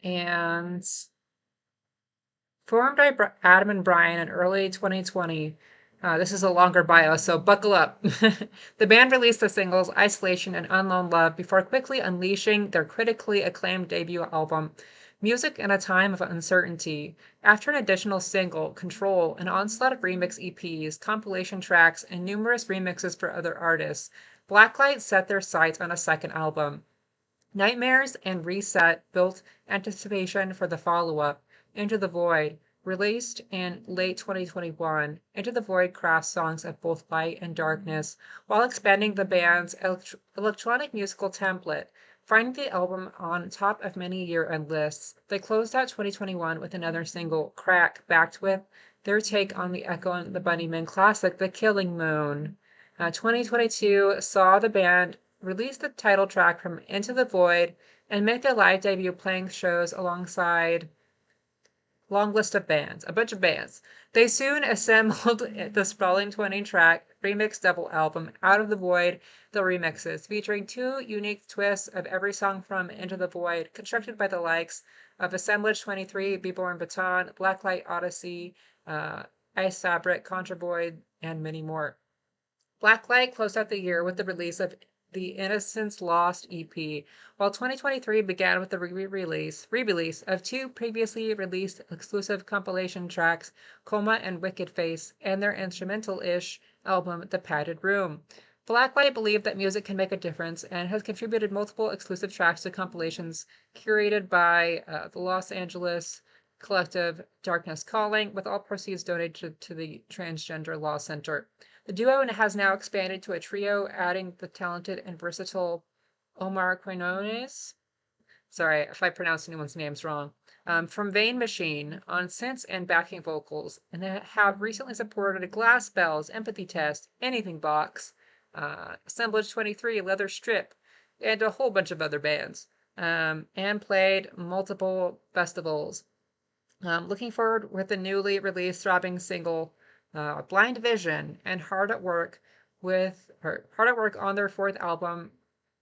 And formed by Adam and Brian in early 2020. This is a longer bio, so buckle up. The band released the singles Isolation and Unknown Love before quickly unleashing their critically acclaimed debut album, Music in a Time of Uncertainty. After an additional single, Control, an onslaught of remix EPs, compilation tracks, and numerous remixes for other artists, Blacklight set their sights on a second album. Nightmares and Reset built anticipation for the follow-up, Into the Void, released in late 2021. Into the Void crafts songs of both light and darkness, while expanding the band's electronic musical template. Finding the album on top of many year-end lists, they closed out 2021 with another single, Crack, backed with their take on the Echo and the Bunnymen classic, The Killing Moon. 2022 saw the band release the title track from Into the Void and make their live debut playing shows alongside long list of bands, a bunch of bands. They soon assembled the sprawling 20-track remix double album, Out of the Void, the Remixes, featuring two unique twists of every song from Into the Void, constructed by the likes of Assemblage 23, Be Born Baton, Blacklight Odyssey, Ice Fabric, Contra Void, and many more. Blacklight closed out the year with the release of the Innocence Lost EP, while 2023 began with the re-release of two previously released exclusive compilation tracks, Coma and Wicked Face, and their instrumental-ish album, The Padded Room. Blacklight believed that music can make a difference and has contributed multiple exclusive tracks to compilations curated by the Los Angeles collective Darkness Calling, with all proceeds donated to the Transgender Law Center. The duo has now expanded to a trio, adding the talented and versatile Omar Quinones. Sorry if I pronounced anyone's names wrong. From Vein Machine on synths and backing vocals, and have recently supported Glass Bells, Empathy Test, Anything Box, Assemblage 23, Leather Strip, and a whole bunch of other bands, and played multiple festivals. Looking forward with the newly released throbbing single, Blind Vision, and hard at work on their fourth album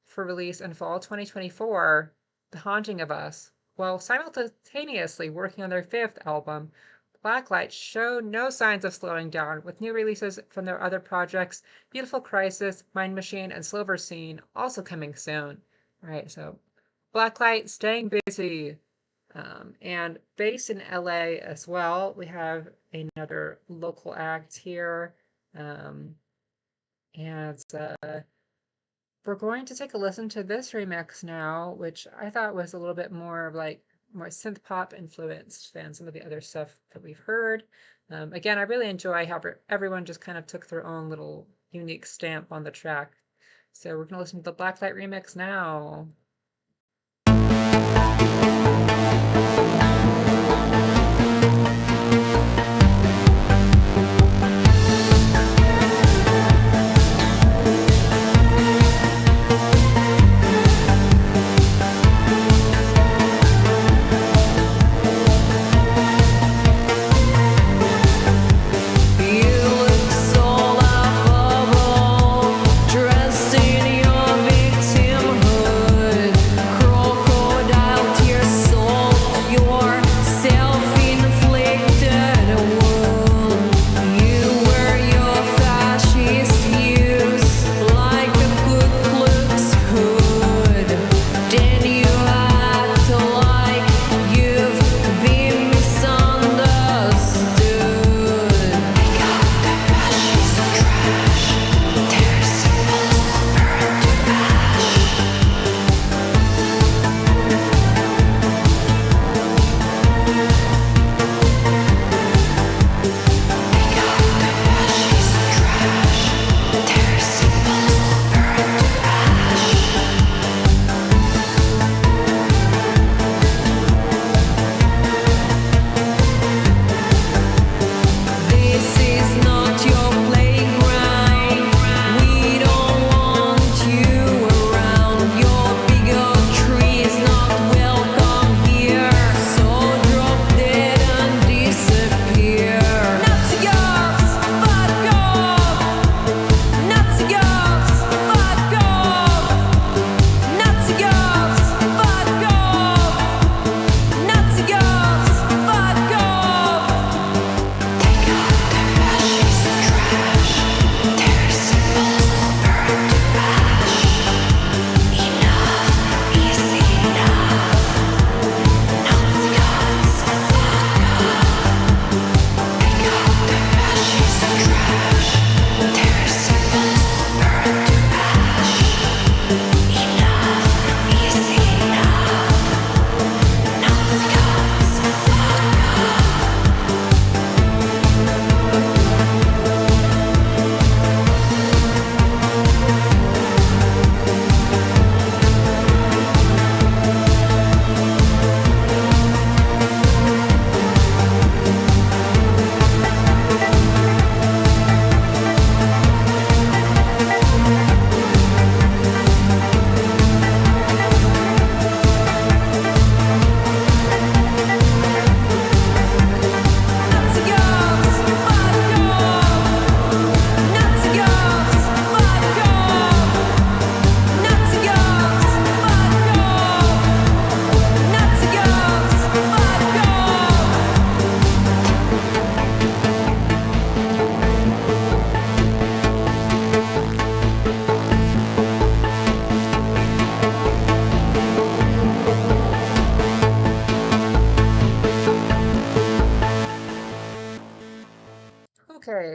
for release in fall 2024, The Haunting of Us, while simultaneously working on their fifth album. Blacklight showed no signs of slowing down, with new releases from their other projects, Beautiful Crisis, Mind Machine, and Silver Scene, also coming soon. All right, so Blacklight staying busy. And based in LA as well, we have another local act here. And we're going to take a listen to this remix now, which I thought was a little bit more of like more synth pop influenced than some of the other stuff that we've heard. Again, I really enjoy how everyone just kind of took their own little unique stamp on the track. So we're going to listen to the Blacklight remix now. Dressed in your victimhood, crocodile tears.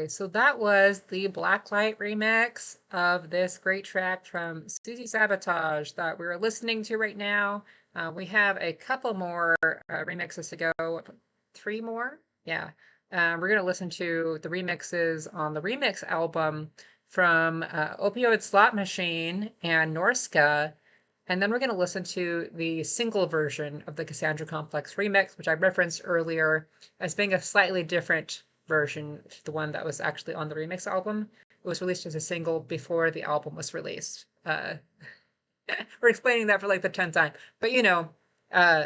Okay, so that was the Blacklight remix of this great track from Suzi Sabotage that we're listening to right now. We have a couple more remixes to go, 3 more? Yeah. We're going to listen to the remixes on the remix album from Opioid Slot Machine and Norska. And then we're going to listen to the single version of the Cassandra Complex remix, which I referenced earlier as being a slightly different version to the one that was actually on the remix album. It was released as a single before the album was released. We're explaining that for like the 10th time. But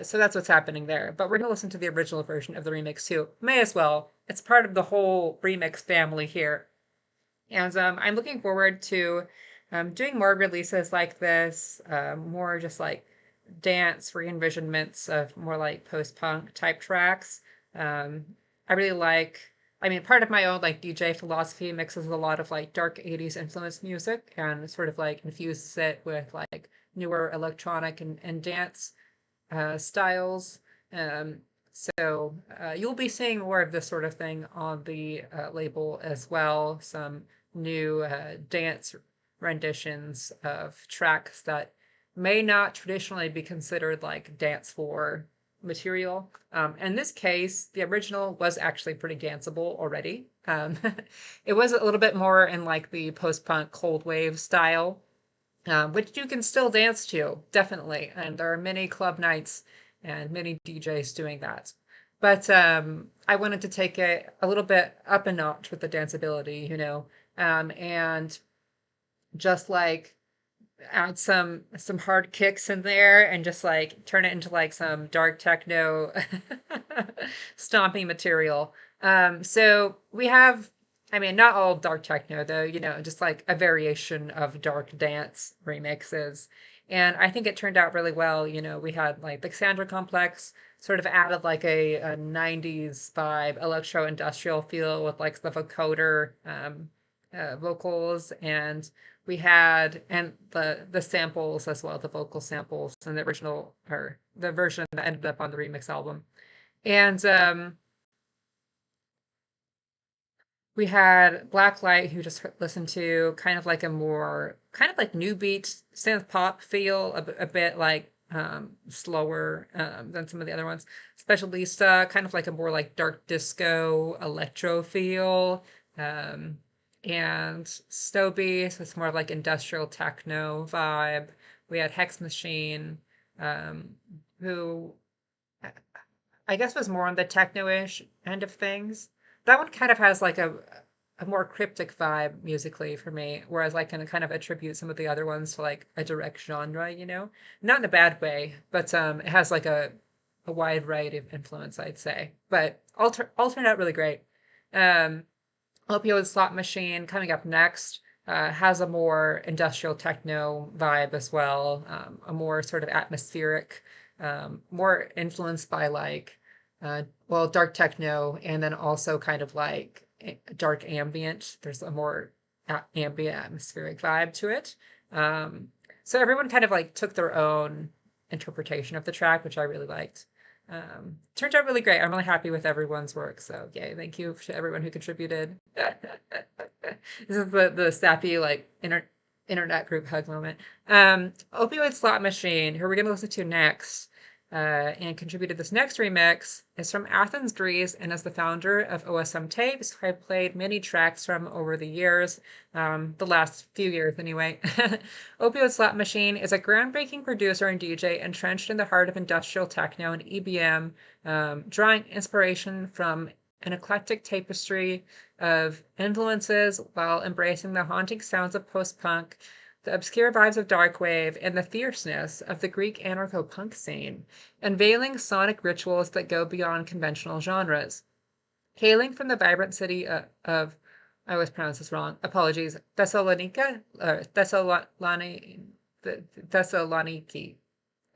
so that's what's happening there. But we're going to listen to the original version of the remix too. May as well. It's part of the whole remix family here. And I'm looking forward to doing more releases like this, more just like dance re-envisionments of more like post-punk type tracks. I really like, I mean, part of my own like DJ philosophy mixes a lot of like dark 80s influenced music and sort of like infuses it with like newer electronic and dance styles. Um, so you'll be seeing more of this sort of thing on the label as well. Some new dance renditions of tracks that may not traditionally be considered like dance floor material. In this case, the original was actually pretty danceable already. It was a little bit more in like the post-punk cold wave style, which you can still dance to, definitely. And there are many club nights and many DJs doing that. But I wanted to take it a little bit up a notch with the danceability, and just like add some hard kicks in there and just like turn it into like some dark techno stomping material. So we have, I mean, not all dark techno though, just like a variation of dark dance remixes. And I think it turned out really well. We had like the Cassandra Complex sort of added like a 90s vibe, electro industrial feel with like the vocoder vocals, and we had and the samples as well, the vocal samples in the original or the version that ended up on the remix album. And we had Blacklight, who just listened to kind of like a more kind of like new beat synth pop feel, a bit like slower than some of the other ones. Special Lisa, kind of like a more like dark disco electro feel. Um, and Stoby, so it's more like industrial techno vibe. We had Hex Machine, who I guess was more on the techno-ish end of things. That one kind of has like a more cryptic vibe musically for me, whereas I can kind of attribute some of the other ones to like a direct genre, not in a bad way, but it has like a wide variety of influence, I'd say. But all turned out really great. Um, Opioid Slot Machine coming up next has a more industrial techno vibe as well, a more sort of atmospheric, more influenced by like, dark techno, and then also kind of like dark ambient. There's a more ambient atmospheric vibe to it. So everyone kind of like took their own interpretation of the track, which I really liked. Turned out really great. I'm really happy with everyone's work. So yay, thank you to everyone who contributed. This is the sappy like internet group hug moment. Opioid Slot Machine, who we're gonna listen to next, and contributed this next remix, is from Athens, Greece, and is the founder of OSM Tapes, who I've played many tracks from over the years, the last few years anyway. Opioid Slot Machine is a groundbreaking producer and DJ entrenched in the heart of industrial techno and EBM, drawing inspiration from an eclectic tapestry of influences while embracing the haunting sounds of post-punk, the obscure vibes of darkwave, and the fierceness of the Greek anarcho-punk scene, unveiling sonic rituals that go beyond conventional genres. Hailing from the vibrant city of I always pronounce this wrong, apologies, Thessalonica, Thessaloniki.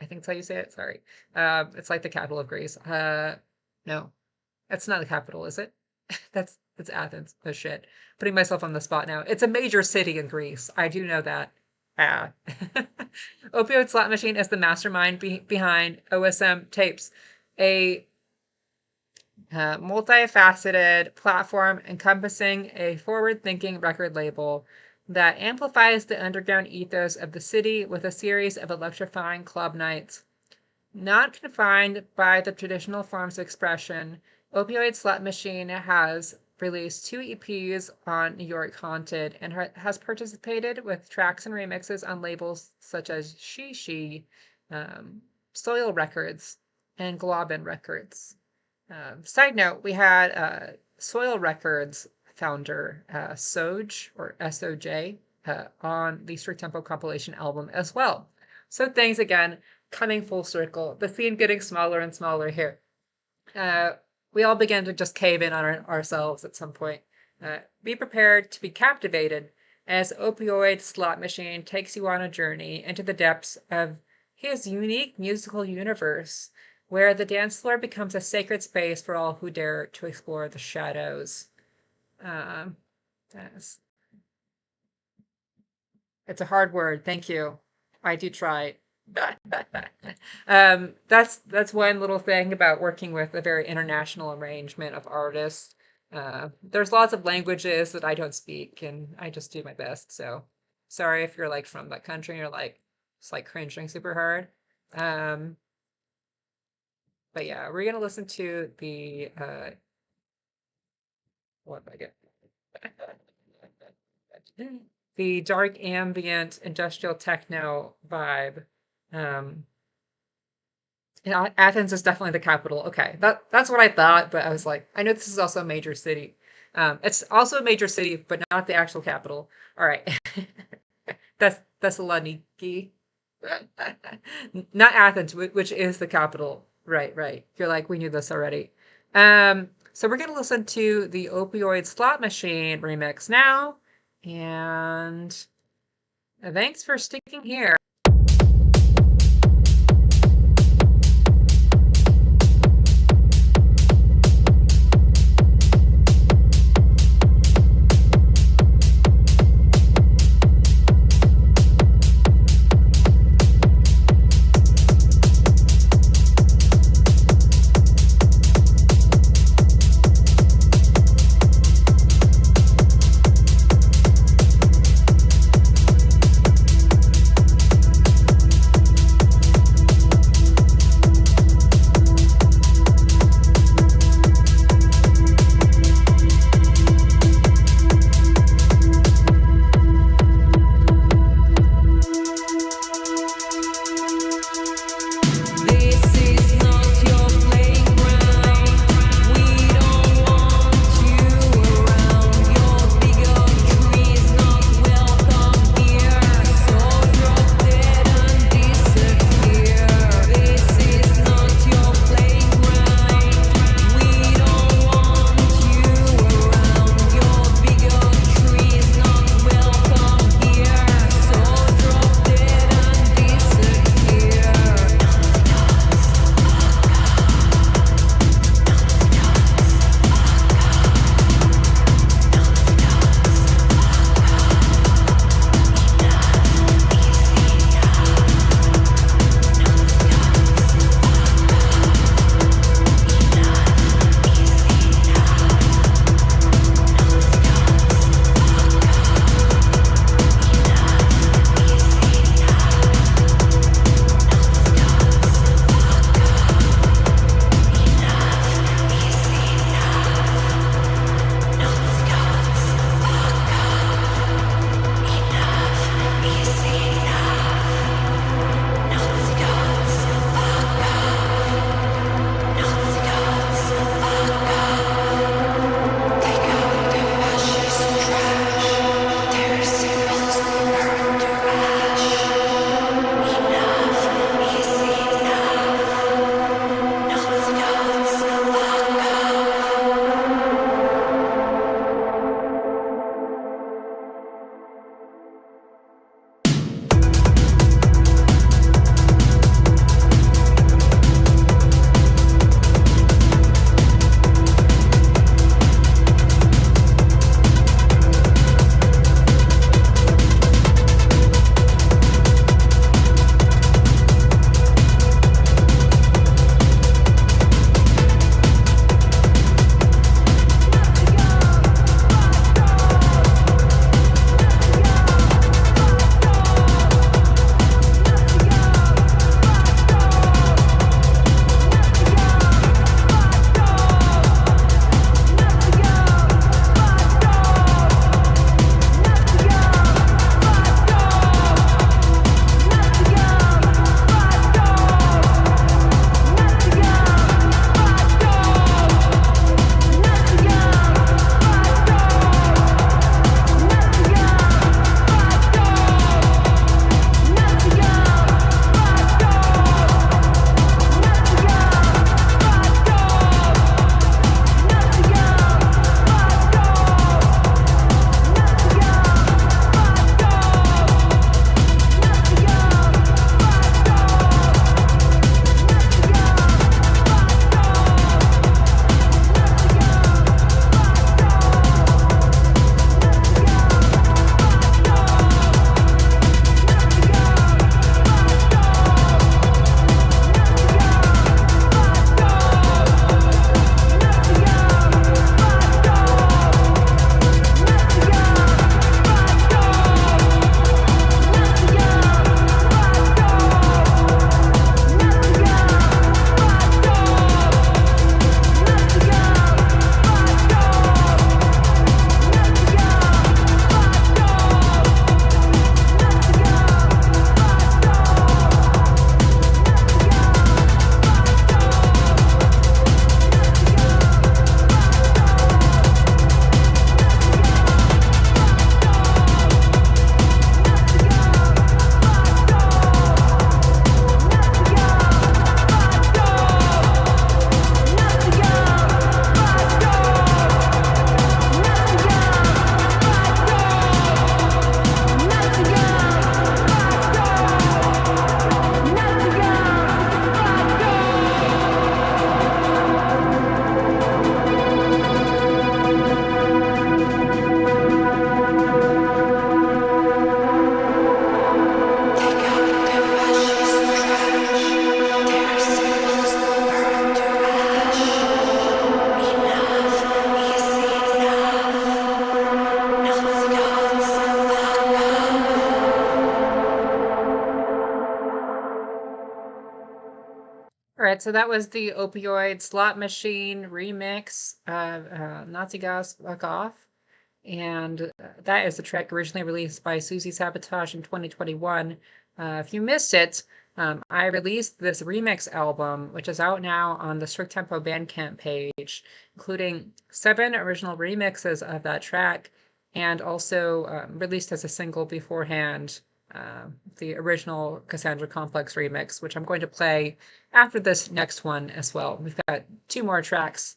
I think that's how you say it, sorry. It's like the capital of Greece. No, that's not the capital, is it? It's Athens. Oh shit. Putting myself on the spot now. It's a major city in Greece. I do know that. Ah. Opioid Slot Machine is the mastermind behind OSM Tapes, a multifaceted platform encompassing a forward-thinking record label that amplifies the underground ethos of the city with a series of electrifying club nights. Not confined by the traditional forms of expression, Opioid Slut Machine has released 2 EPs on New York Haunted and has participated with tracks and remixes on labels such as She, Soil Records, and Globin Records. Side note, we had Soil Records founder Soj, or S-O-J, on the Strict Tempo compilation album as well. So things, again, coming full circle. The scene getting smaller and smaller here. We all began to just cave in on ourselves at some point. Be prepared to be captivated as Opioid Slot Machine takes you on a journey into the depths of his unique musical universe, where the dance floor becomes a sacred space for all who dare to explore the shadows. It's a hard word. Thank you. I do try. That's one little thing about working with a very international arrangement of artists. There's lots of languages that I don't speak, and I just do my best. So sorry if you're like from that country and you're like it's like cringing super hard. But yeah, we're gonna listen to the what did I get? The dark ambient industrial techno vibe. Athens is definitely the capital. Okay, that's what I thought, but I was like, I know this is also a major city. It's also a major city, but not the actual capital. All right, that's Thessaloniki, not Athens, which is the capital. Right. You're like, we knew this already. So we're gonna listen to the Opioid Slot Machine remix now, and thanks for sticking here. All right, so that was the Opioid Slot Machine remix of Nazi Gas Fuck Off. And that is the track originally released by Suzi Sabotage in 2021. If you missed it, I released this remix album, which is out now on the Strict Tempo Bandcamp page, including 7 original remixes of that track, and also released as a single beforehand, the original Cassandra Complex remix, which I'm going to play after this next one as well. We've got 2 more tracks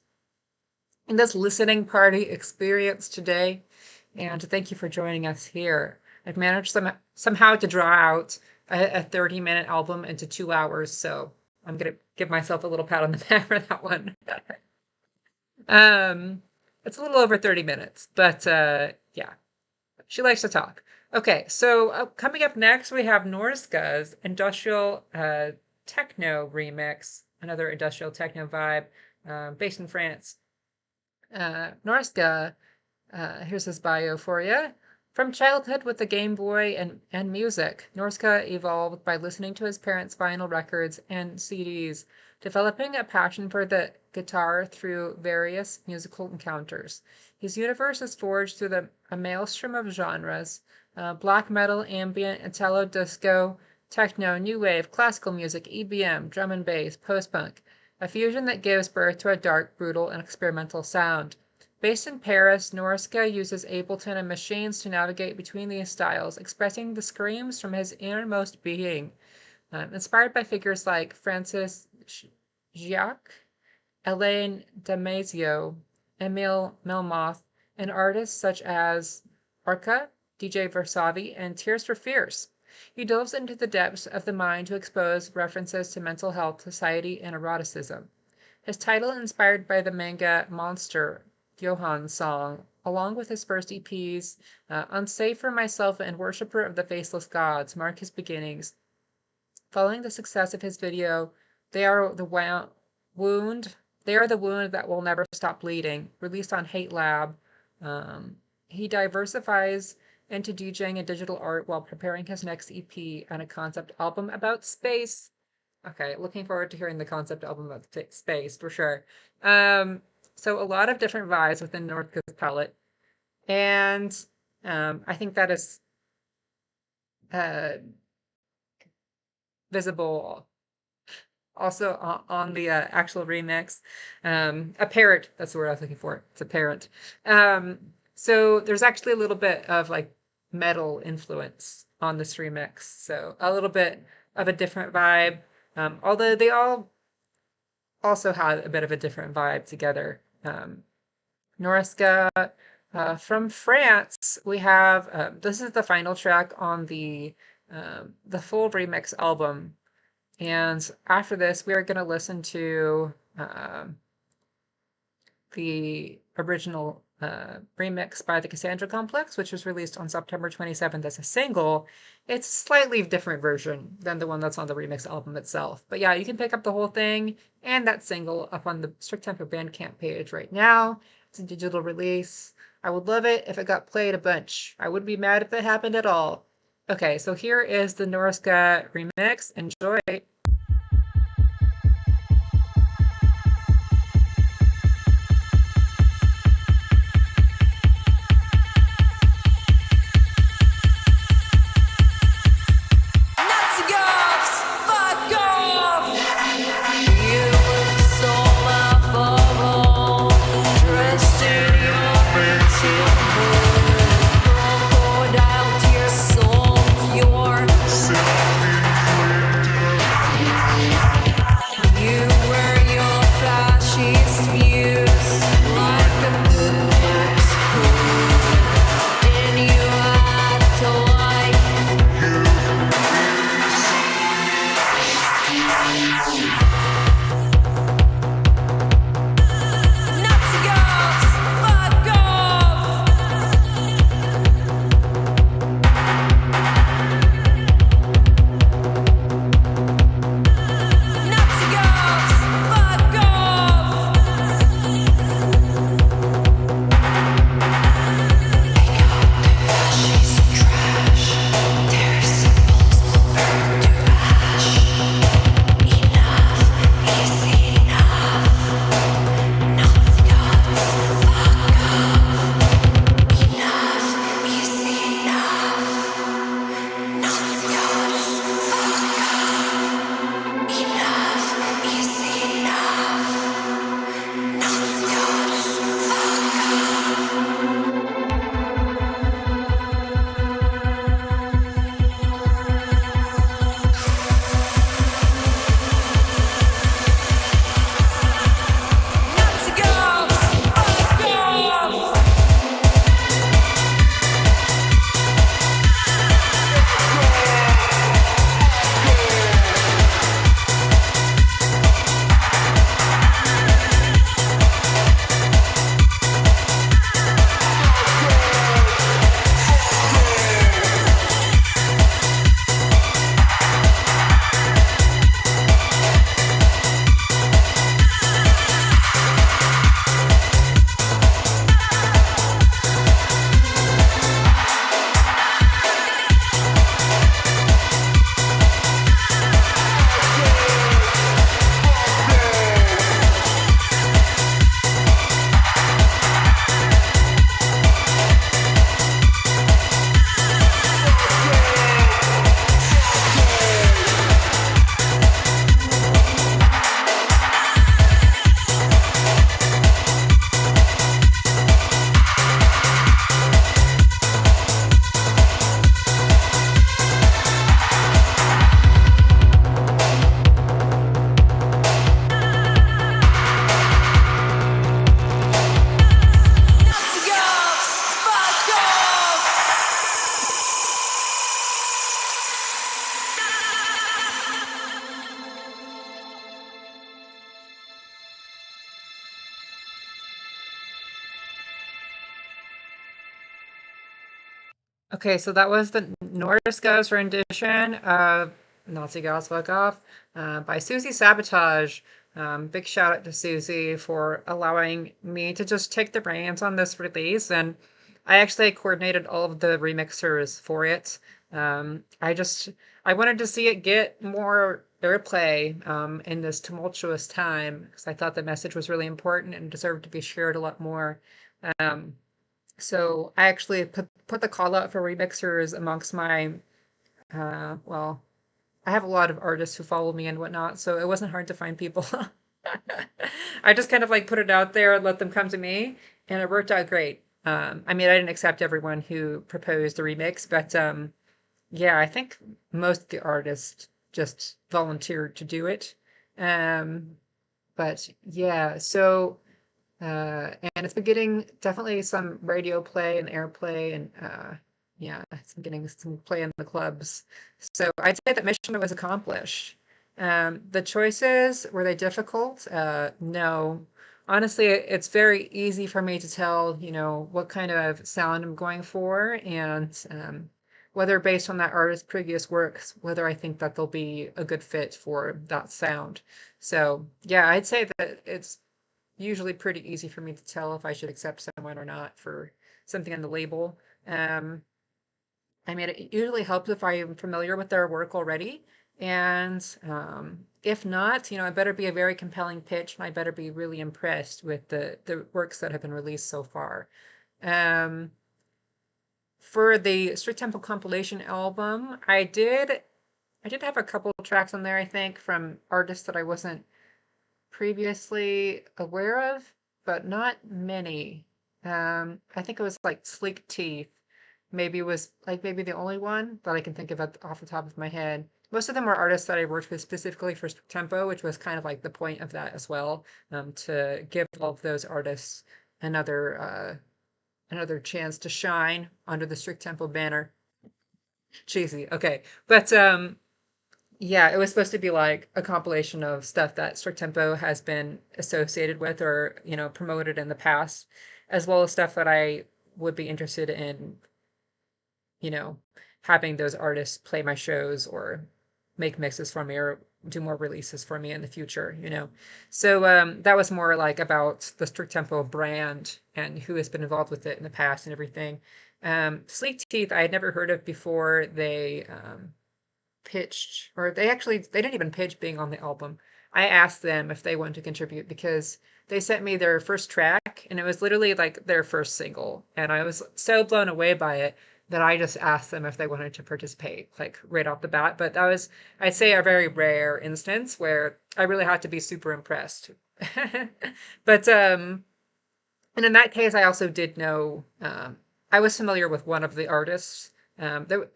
in this listening party experience today, and thank you for joining us here. I've managed somehow to draw out a 30-minute album into 2 hours, so I'm going to give myself a little pat on the back for that one. It's a little over 30 minutes, but yeah, she likes to talk. Okay, so coming up next, we have Norska's industrial techno remix, another industrial techno vibe, based in France. Norska, here's his bio for you. From childhood with the Game Boy and music, Norska evolved by listening to his parents' vinyl records and CDs, developing a passion for the guitar through various musical encounters. His universe is forged through a maelstrom of genres, black metal, ambient, italo disco, techno, new wave, classical music, EBM, drum and bass, post-punk, a fusion that gives birth to a dark, brutal, and experimental sound. Based in Paris, Norska uses Ableton and machines to navigate between these styles, expressing the screams from his innermost being. Inspired by figures like Francis Giac, Elaine Damasio, Emile Melmoth, and artists such as Arca, DJ Versavi, and Tears for Fears. He delves into the depths of the mind to expose references to mental health, society, and eroticism. His title, inspired by the manga Monster, Johann's song, along with his first EPs, Unsafe for Myself and Worshipper of the Faceless Gods, mark his beginnings. Following the success of his video, They Are the Wound That Will Never Stop Bleeding, released on Hate Lab, he diversifies into DJing and digital art while preparing his next EP and a concept album about space. Okay, looking forward to hearing the concept album about space for sure. So a lot of different vibes within Norska's palette, and I think that is visible also on the actual remix. Apparent, that's the word I was looking for. It's apparent. So there's actually a little bit of like metal influence on this remix. So a little bit of a different vibe, although they all also had a bit of a different vibe together. Norska, from France, we have, this is the final track on the full remix album. And after this, we are going to listen to the original remix by the Cassandra Complex, which was released on September 27th as a single. It's a slightly different version than the one that's on the remix album itself. But yeah, you can pick up the whole thing and that single up on the Strict Tempo Bandcamp page right now. It's a digital release. I would love it if it got played a bunch. I wouldn't be mad if it happened at all. Okay, so here is the Norska remix. Enjoy. Okay, so that was the Nordiska's rendition of Nazi Gals Fuck Off by Suzi Sabotage. Big shout out to Suzi for allowing me to just take the reins on this release. And I actually coordinated all of the remixers for it. I wanted to see it get more airplay in this tumultuous time because I thought the message was really important and deserved to be shared a lot more. Um, so I actually put the call out for remixers amongst my well, I have a lot of artists who follow me and whatnot, so it wasn't hard to find people. I just kind of like put it out there and let them come to me, and it worked out great. I mean, I didn't accept everyone who proposed a remix, but yeah, I think most of the artists just volunteered to do it. Um, but yeah, so and it's been getting definitely some radio play and airplay, and yeah, it's been getting some play in the clubs. So I'd say that mission was accomplished. The choices, were they difficult? No. Honestly, it's very easy for me to tell, what kind of sound I'm going for, and whether based on that artist's previous works, whether I think that they'll be a good fit for that sound. So yeah, I'd say that it's usually pretty easy for me to tell if I should accept someone or not for something on the label. Um, I mean, it usually helps if I am familiar with their work already. And if not, it better be a very compelling pitch, and I better be really impressed with the works that have been released so far. Um, for the Strict Tempo compilation album, I did have a couple of tracks on there, I think, from artists that I wasn't previously aware of, but not many. I think it was like Sleek Teeth. Maybe was like maybe the only one that I can think of off the top of my head. Most of them were artists that I worked with specifically for tempo, which was kind of like the point of that as well, to give all of those artists another chance to shine under the strict tempo banner. Cheesy, okay, but yeah, it was supposed to be like a compilation of stuff that Strict Tempo has been associated with or, promoted in the past, as well as stuff that I would be interested in, you know, having those artists play my shows or make mixes for me or do more releases for me in the future. So that was more like about the Strict Tempo brand and who has been involved with it in the past and everything. Sleek Teeth I had never heard of before they pitched, or they didn't even pitch being on the album. I asked them if they wanted to contribute because they sent me their first track and it was literally like their first single. And I was so blown away by it that I just asked them if they wanted to participate, like right off the bat. But that was, I'd say, a very rare instance where I really had to be super impressed. But and in that case, I also did know I was familiar with one of the artists. There,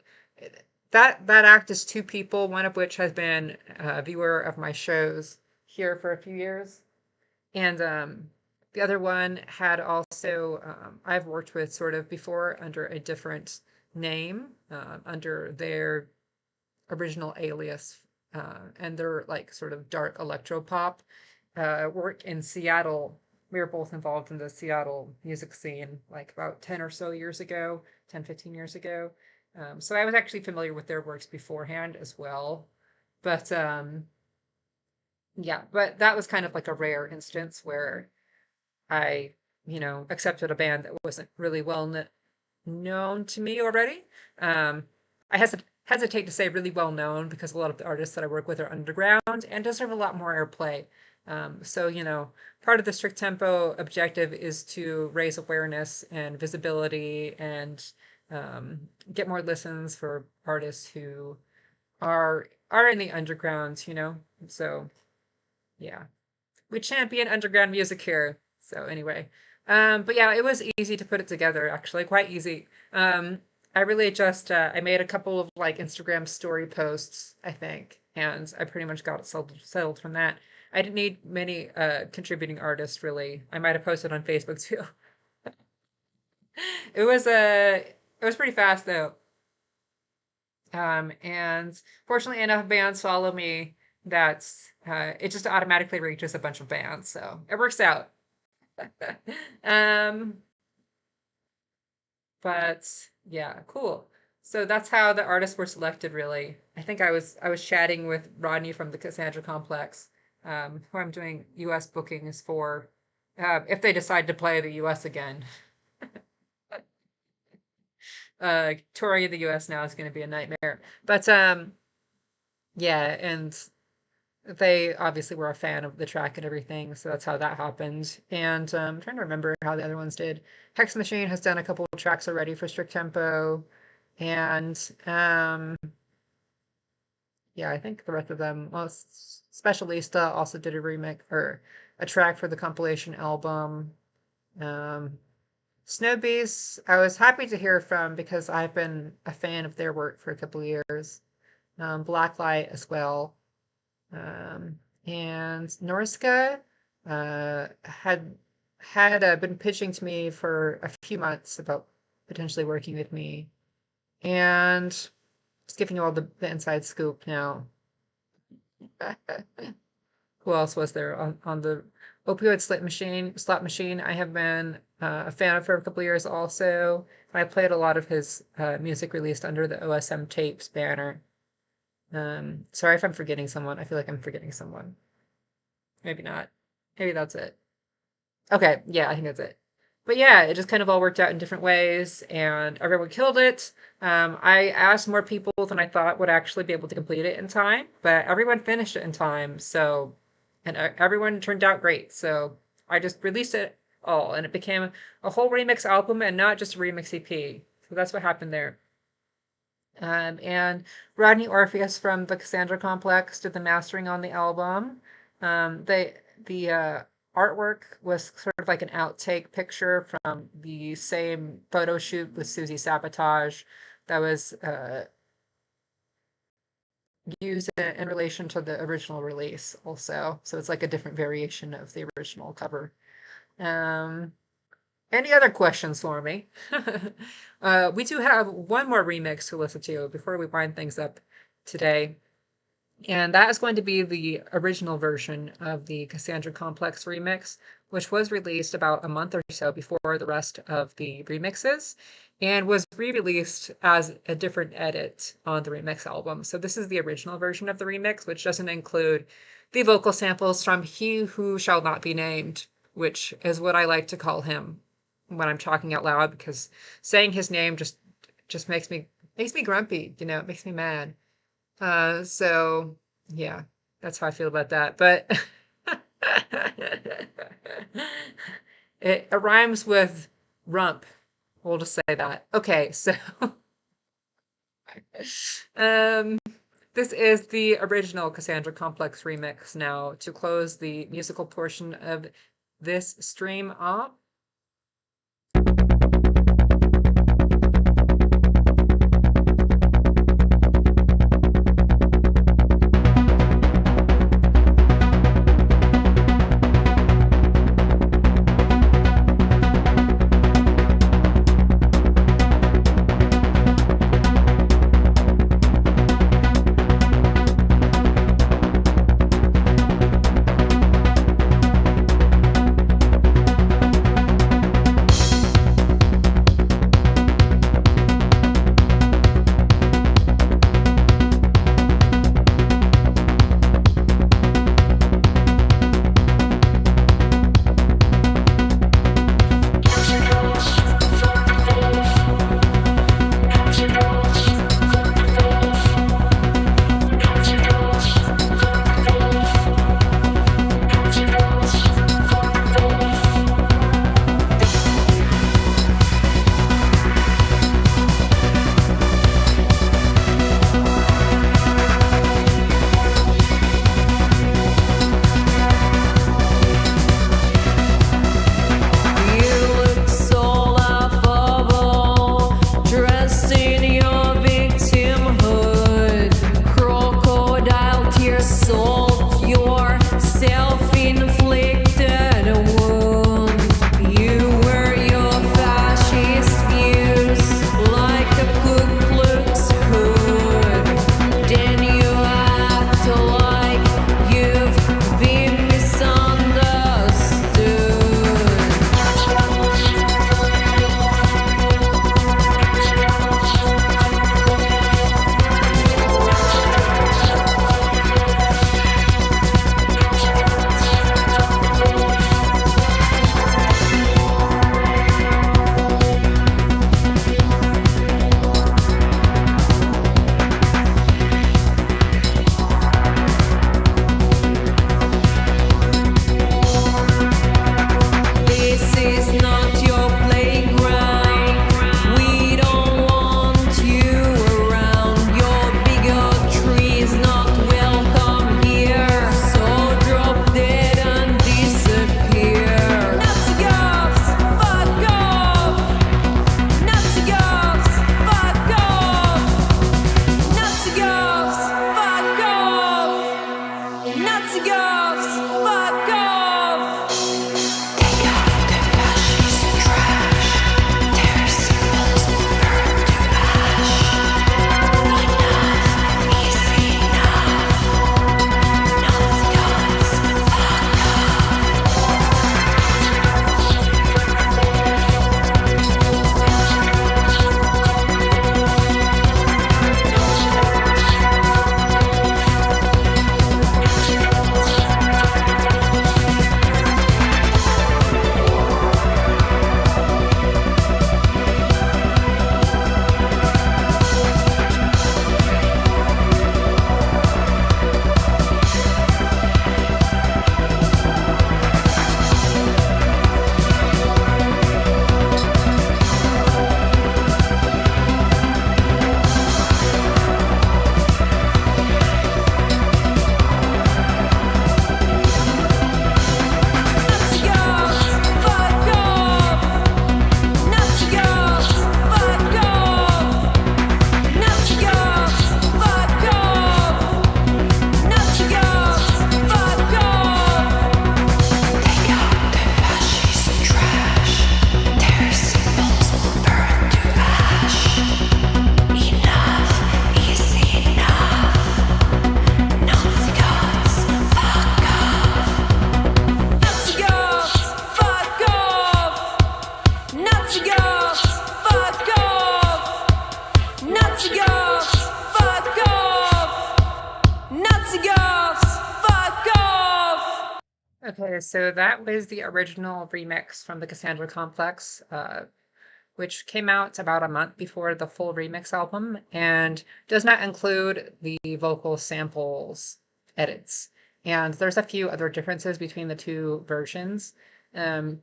that act is two people, one of which has been a viewer of my shows here for a few years, and the other one had also I've worked with sort of before under a different name, under their original alias, and they're like sort of dark electro pop work in Seattle. We were both involved in the Seattle music scene like about 10 or so years ago, 10, 15 years ago. So I was actually familiar with their works beforehand as well. But yeah, but that was kind of like a rare instance where I, accepted a band that wasn't really well known to me already. I hesitate to say really well known because a lot of the artists that I work with are underground and deserve a lot more airplay. So, part of the strict tempo objective is to raise awareness and visibility and get more listens for artists who are in the underground. So yeah, we champion underground music here. So anyway, but yeah, it was easy to put it together, actually, quite easy. I really just I made a couple of like Instagram story posts, I think, and I pretty much got it settled from that. I didn't need many contributing artists really. I might have posted on Facebook too. It was pretty fast though. And fortunately enough, bands follow me that it just automatically reaches a bunch of bands, so it works out. um, but Yeah, cool. So that's how the artists were selected, really. I think I was chatting with Rodney from the Cassandra Complex, who I'm doing U.S. bookings for, if they decide to play the U.S. again. Touring the U.S. now is going to be a nightmare. But yeah, and they obviously were a fan of the track and everything, so that's how that happened. And I'm trying to remember how the other ones did. Hex Machine has done a couple of tracks already for Strict Tempo, and yeah, I think the rest of them. Well, Specialista also did a remix or a track for the compilation album. Um, Snow Beasts, I was happy to hear from because I've been a fan of their work for a couple of years. Blacklight as well. Um, and Norska had been pitching to me for a few months about potentially working with me, and just giving you all the inside scoop now. Who else was there on the opioid slot machine? I have been a fan of for a couple of years also. I played a lot of his music released under the OSM Tapes banner. Sorry if I'm forgetting someone. I feel like I'm forgetting someone. Maybe not. Maybe that's it. Okay, yeah, I think that's it. But yeah, it just kind of all worked out in different ways, and everyone killed it. I asked more people than I thought would actually be able to complete it in time, but everyone finished it in time, so, and everyone turned out great. So I just released it all, and it became a whole remix album and not just a remix EP. So that's what happened there. And Rodney Orpheus from the Cassandra Complex did the mastering on the album. The artwork was sort of like an outtake picture from the same photo shoot with Suzi Sabotage that was used in relation to the original release also. So it's like a different variation of the original cover. Um, any other questions for me? We do have one more remix to listen to before we wind things up today. And that is going to be the original version of the Cassandra Complex remix, which was released about a month or so before the rest of the remixes and was re-released as a different edit on the remix album. So this is the original version of the remix, which doesn't include the vocal samples from He Who Shall Not Be Named, which is what I like to call him when I'm talking out loud, because saying his name just makes me grumpy, it makes me mad. So yeah, that's how I feel about that. But it rhymes with rump. We'll just say that. Okay, so um this is the original Cassandra Complex remix now to close the musical portion of this stream off. Okay, so that was the original remix from the Cassandra Complex, which came out about a month before the full remix album and does not include the vocal samples edits. And there's a few other differences between the two versions. Um,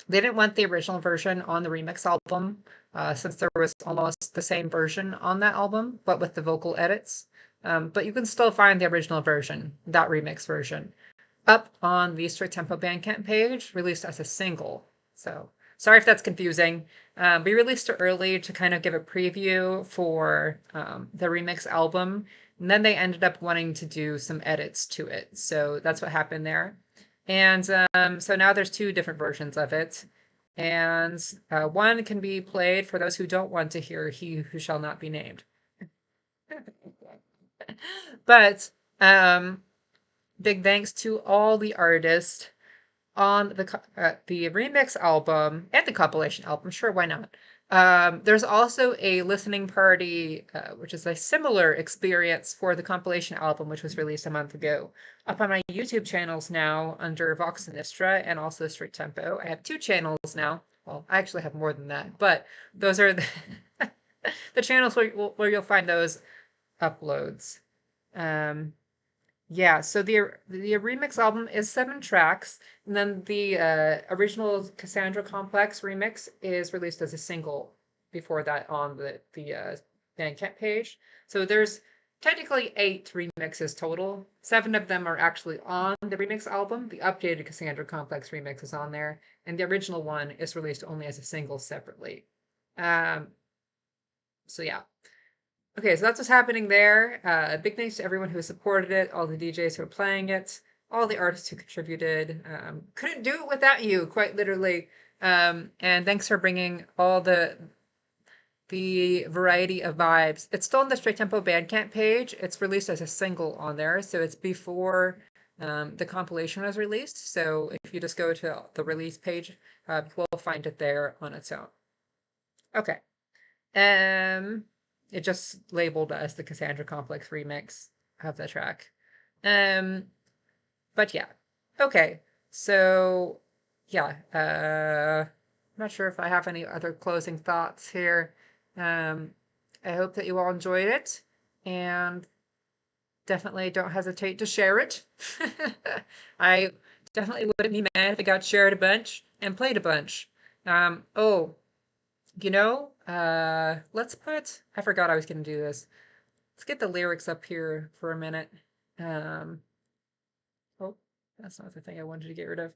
they didn't want the original version on the remix album, since there was almost the same version on that album, but with the vocal edits. But you can still find the original version, that remix version, up on the Straight Tempo Bandcamp page, released as a single. So sorry if that's confusing. We released it early to kind of give a preview for the remix album, and then they ended up wanting to do some edits to it. So that's what happened there. And so now there's two different versions of it. And one can be played for those who don't want to hear He Who Shall Not Be Named. But big thanks to all the artists on the remix album and the compilation album. Sure, why not? There's also a listening party, which is a similar experience for the compilation album, which was released a month ago, up on my YouTube channels now under Vox Sinistra and also Straight Tempo. I have 2 channels now. Well, I actually have more than that, but those are the channels where you'll find those uploads. Yeah, so the remix album is 7 tracks, and then the original Cassandra Complex remix is released as a single before that on the Bandcamp page. So there's technically 8 remixes total. 7 of them are actually on the remix album. The updated Cassandra Complex remix is on there, and the original one is released only as a single separately. So yeah. Okay, so that's what's happening there. Big thanks to everyone who supported it, all the DJs who are playing it, all the artists who contributed. Couldn't do it without you, quite literally. And thanks for bringing all the variety of vibes. It's still on the Straight Tempo Bandcamp page. It's released as a single on there, so it's before the compilation was released. So if you just go to the release page, we'll find it there on its own. Okay. It just labeled as the Cassandra Complex remix of the track. But yeah. Okay. So yeah, I'm not sure if I have any other closing thoughts here. I hope that you all enjoyed it, and definitely don't hesitate to share it. I definitely wouldn't be mad if it got shared a bunch and played a bunch. Oh, I forgot I was going to do this. Let's get the lyrics up here for a minute. Oh, that's not the thing I wanted to get rid of.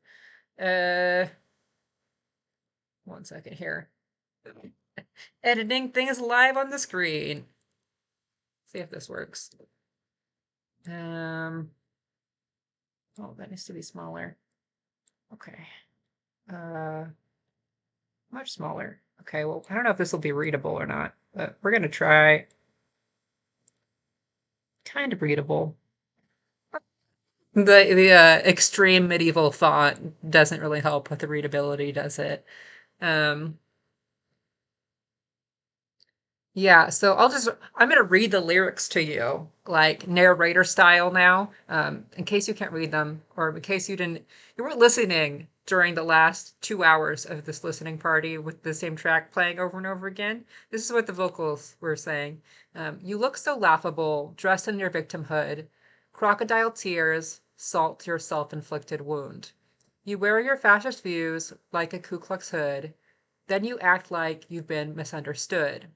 One second here. Editing things live on the screen. See if this works. Oh, that needs to be smaller. Okay. Much smaller. Okay, well, I don't know if this will be readable or not, but we're going to try. Kind of readable. The extreme medieval font doesn't really help with the readability, does it? Um, yeah, so I'm gonna read the lyrics to you, like narrator style now, in case you can't read them, or in case you weren't listening during the last 2 hours of this listening party with the same track playing over and over again. This is what the vocals were saying. You look so laughable, dressed in your victimhood, crocodile tears, salt your self-inflicted wound. You wear your fascist views like a Ku Klux hood, then you act like you've been misunderstood.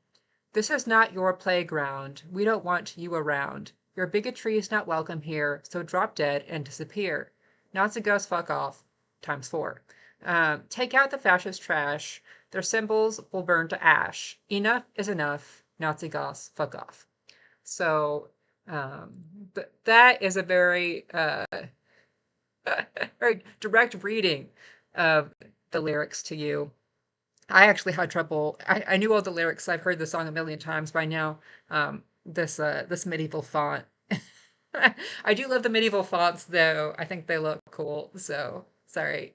This is not your playground. We don't want you around. Your bigotry is not welcome here, so drop dead and disappear. Nazi ghosts fuck off, times 4. Take out the fascist trash. Their symbols will burn to ash. Enough is enough. Nazi ghosts fuck off. So that is a very, very direct reading of the lyrics to you. I actually had trouble. I knew all the lyrics. I've heard the song a million times by now. This medieval font. I do love the medieval fonts, though. I think they look cool. So sorry.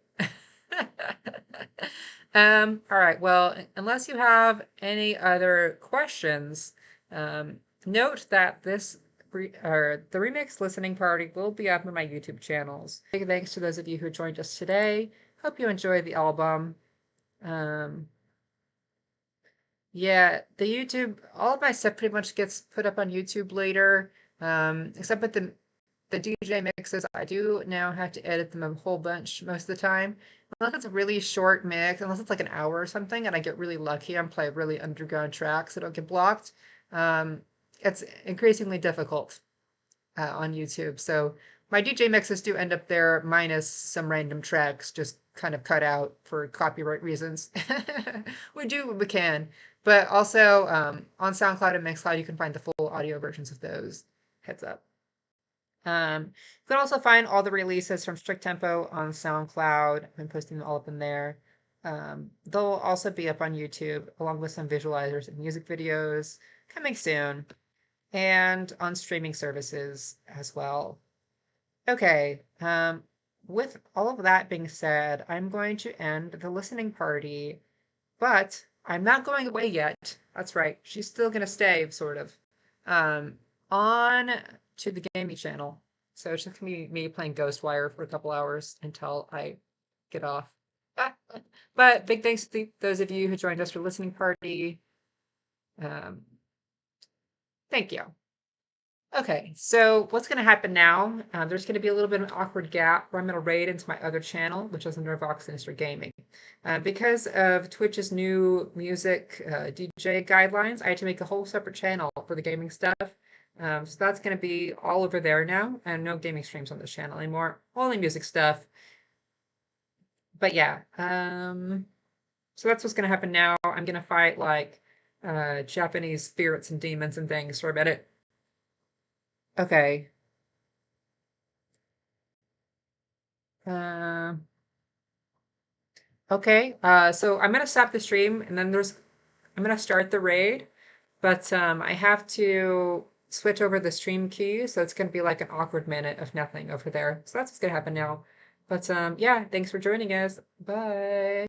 All right. Well, unless you have any other questions, note that this the remix listening party will be up on my YouTube channels. Big thanks to those of you who joined us today. Hope you enjoyed the album. Yeah, the YouTube, all of my stuff pretty much gets put up on YouTube later, except with the DJ mixes. I do now have to edit them a whole bunch most of the time. Unless it's a really short mix, unless it's like an hour or something, and I get really lucky and play really underground tracks that don't get blocked. It's increasingly difficult on YouTube. So my DJ mixes do end up there, minus some random tracks just kind of cut out for copyright reasons. We do what we can. But also on SoundCloud and Mixcloud, you can find the full audio versions of those. Heads up. You can also find all the releases from Strict Tempo on SoundCloud. I've been posting them all up in there. They'll also be up on YouTube, along with some visualizers and music videos coming soon, and on streaming services as well. Okay, with all of that being said, I'm going to end the listening party, but I'm not going away yet. That's right, she's still going to stay, sort of, on to the gaming channel. So it's just going to be me playing Ghostwire for a couple hours until I get off. But big thanks to those of you who joined us for listening party. Thank you. Okay, so what's going to happen now? There's going to be a little bit of an awkward gap where I'm going to raid into my other channel, which is under Vox Sinistra Gaming. Because of Twitch's new music DJ guidelines, I had to make a whole separate channel for the gaming stuff. So that's going to be all over there now, and no gaming streams on this channel anymore, only music stuff. But yeah, so that's what's going to happen now. I'm going to fight like Japanese spirits and demons and things. Sorry about it. Okay. Okay, so I'm gonna stop the stream and then I'm gonna start the raid, but I have to switch over the stream key, so it's gonna be like an awkward minute of nothing over there. So that's what's gonna happen now. But yeah, thanks for joining us. Bye.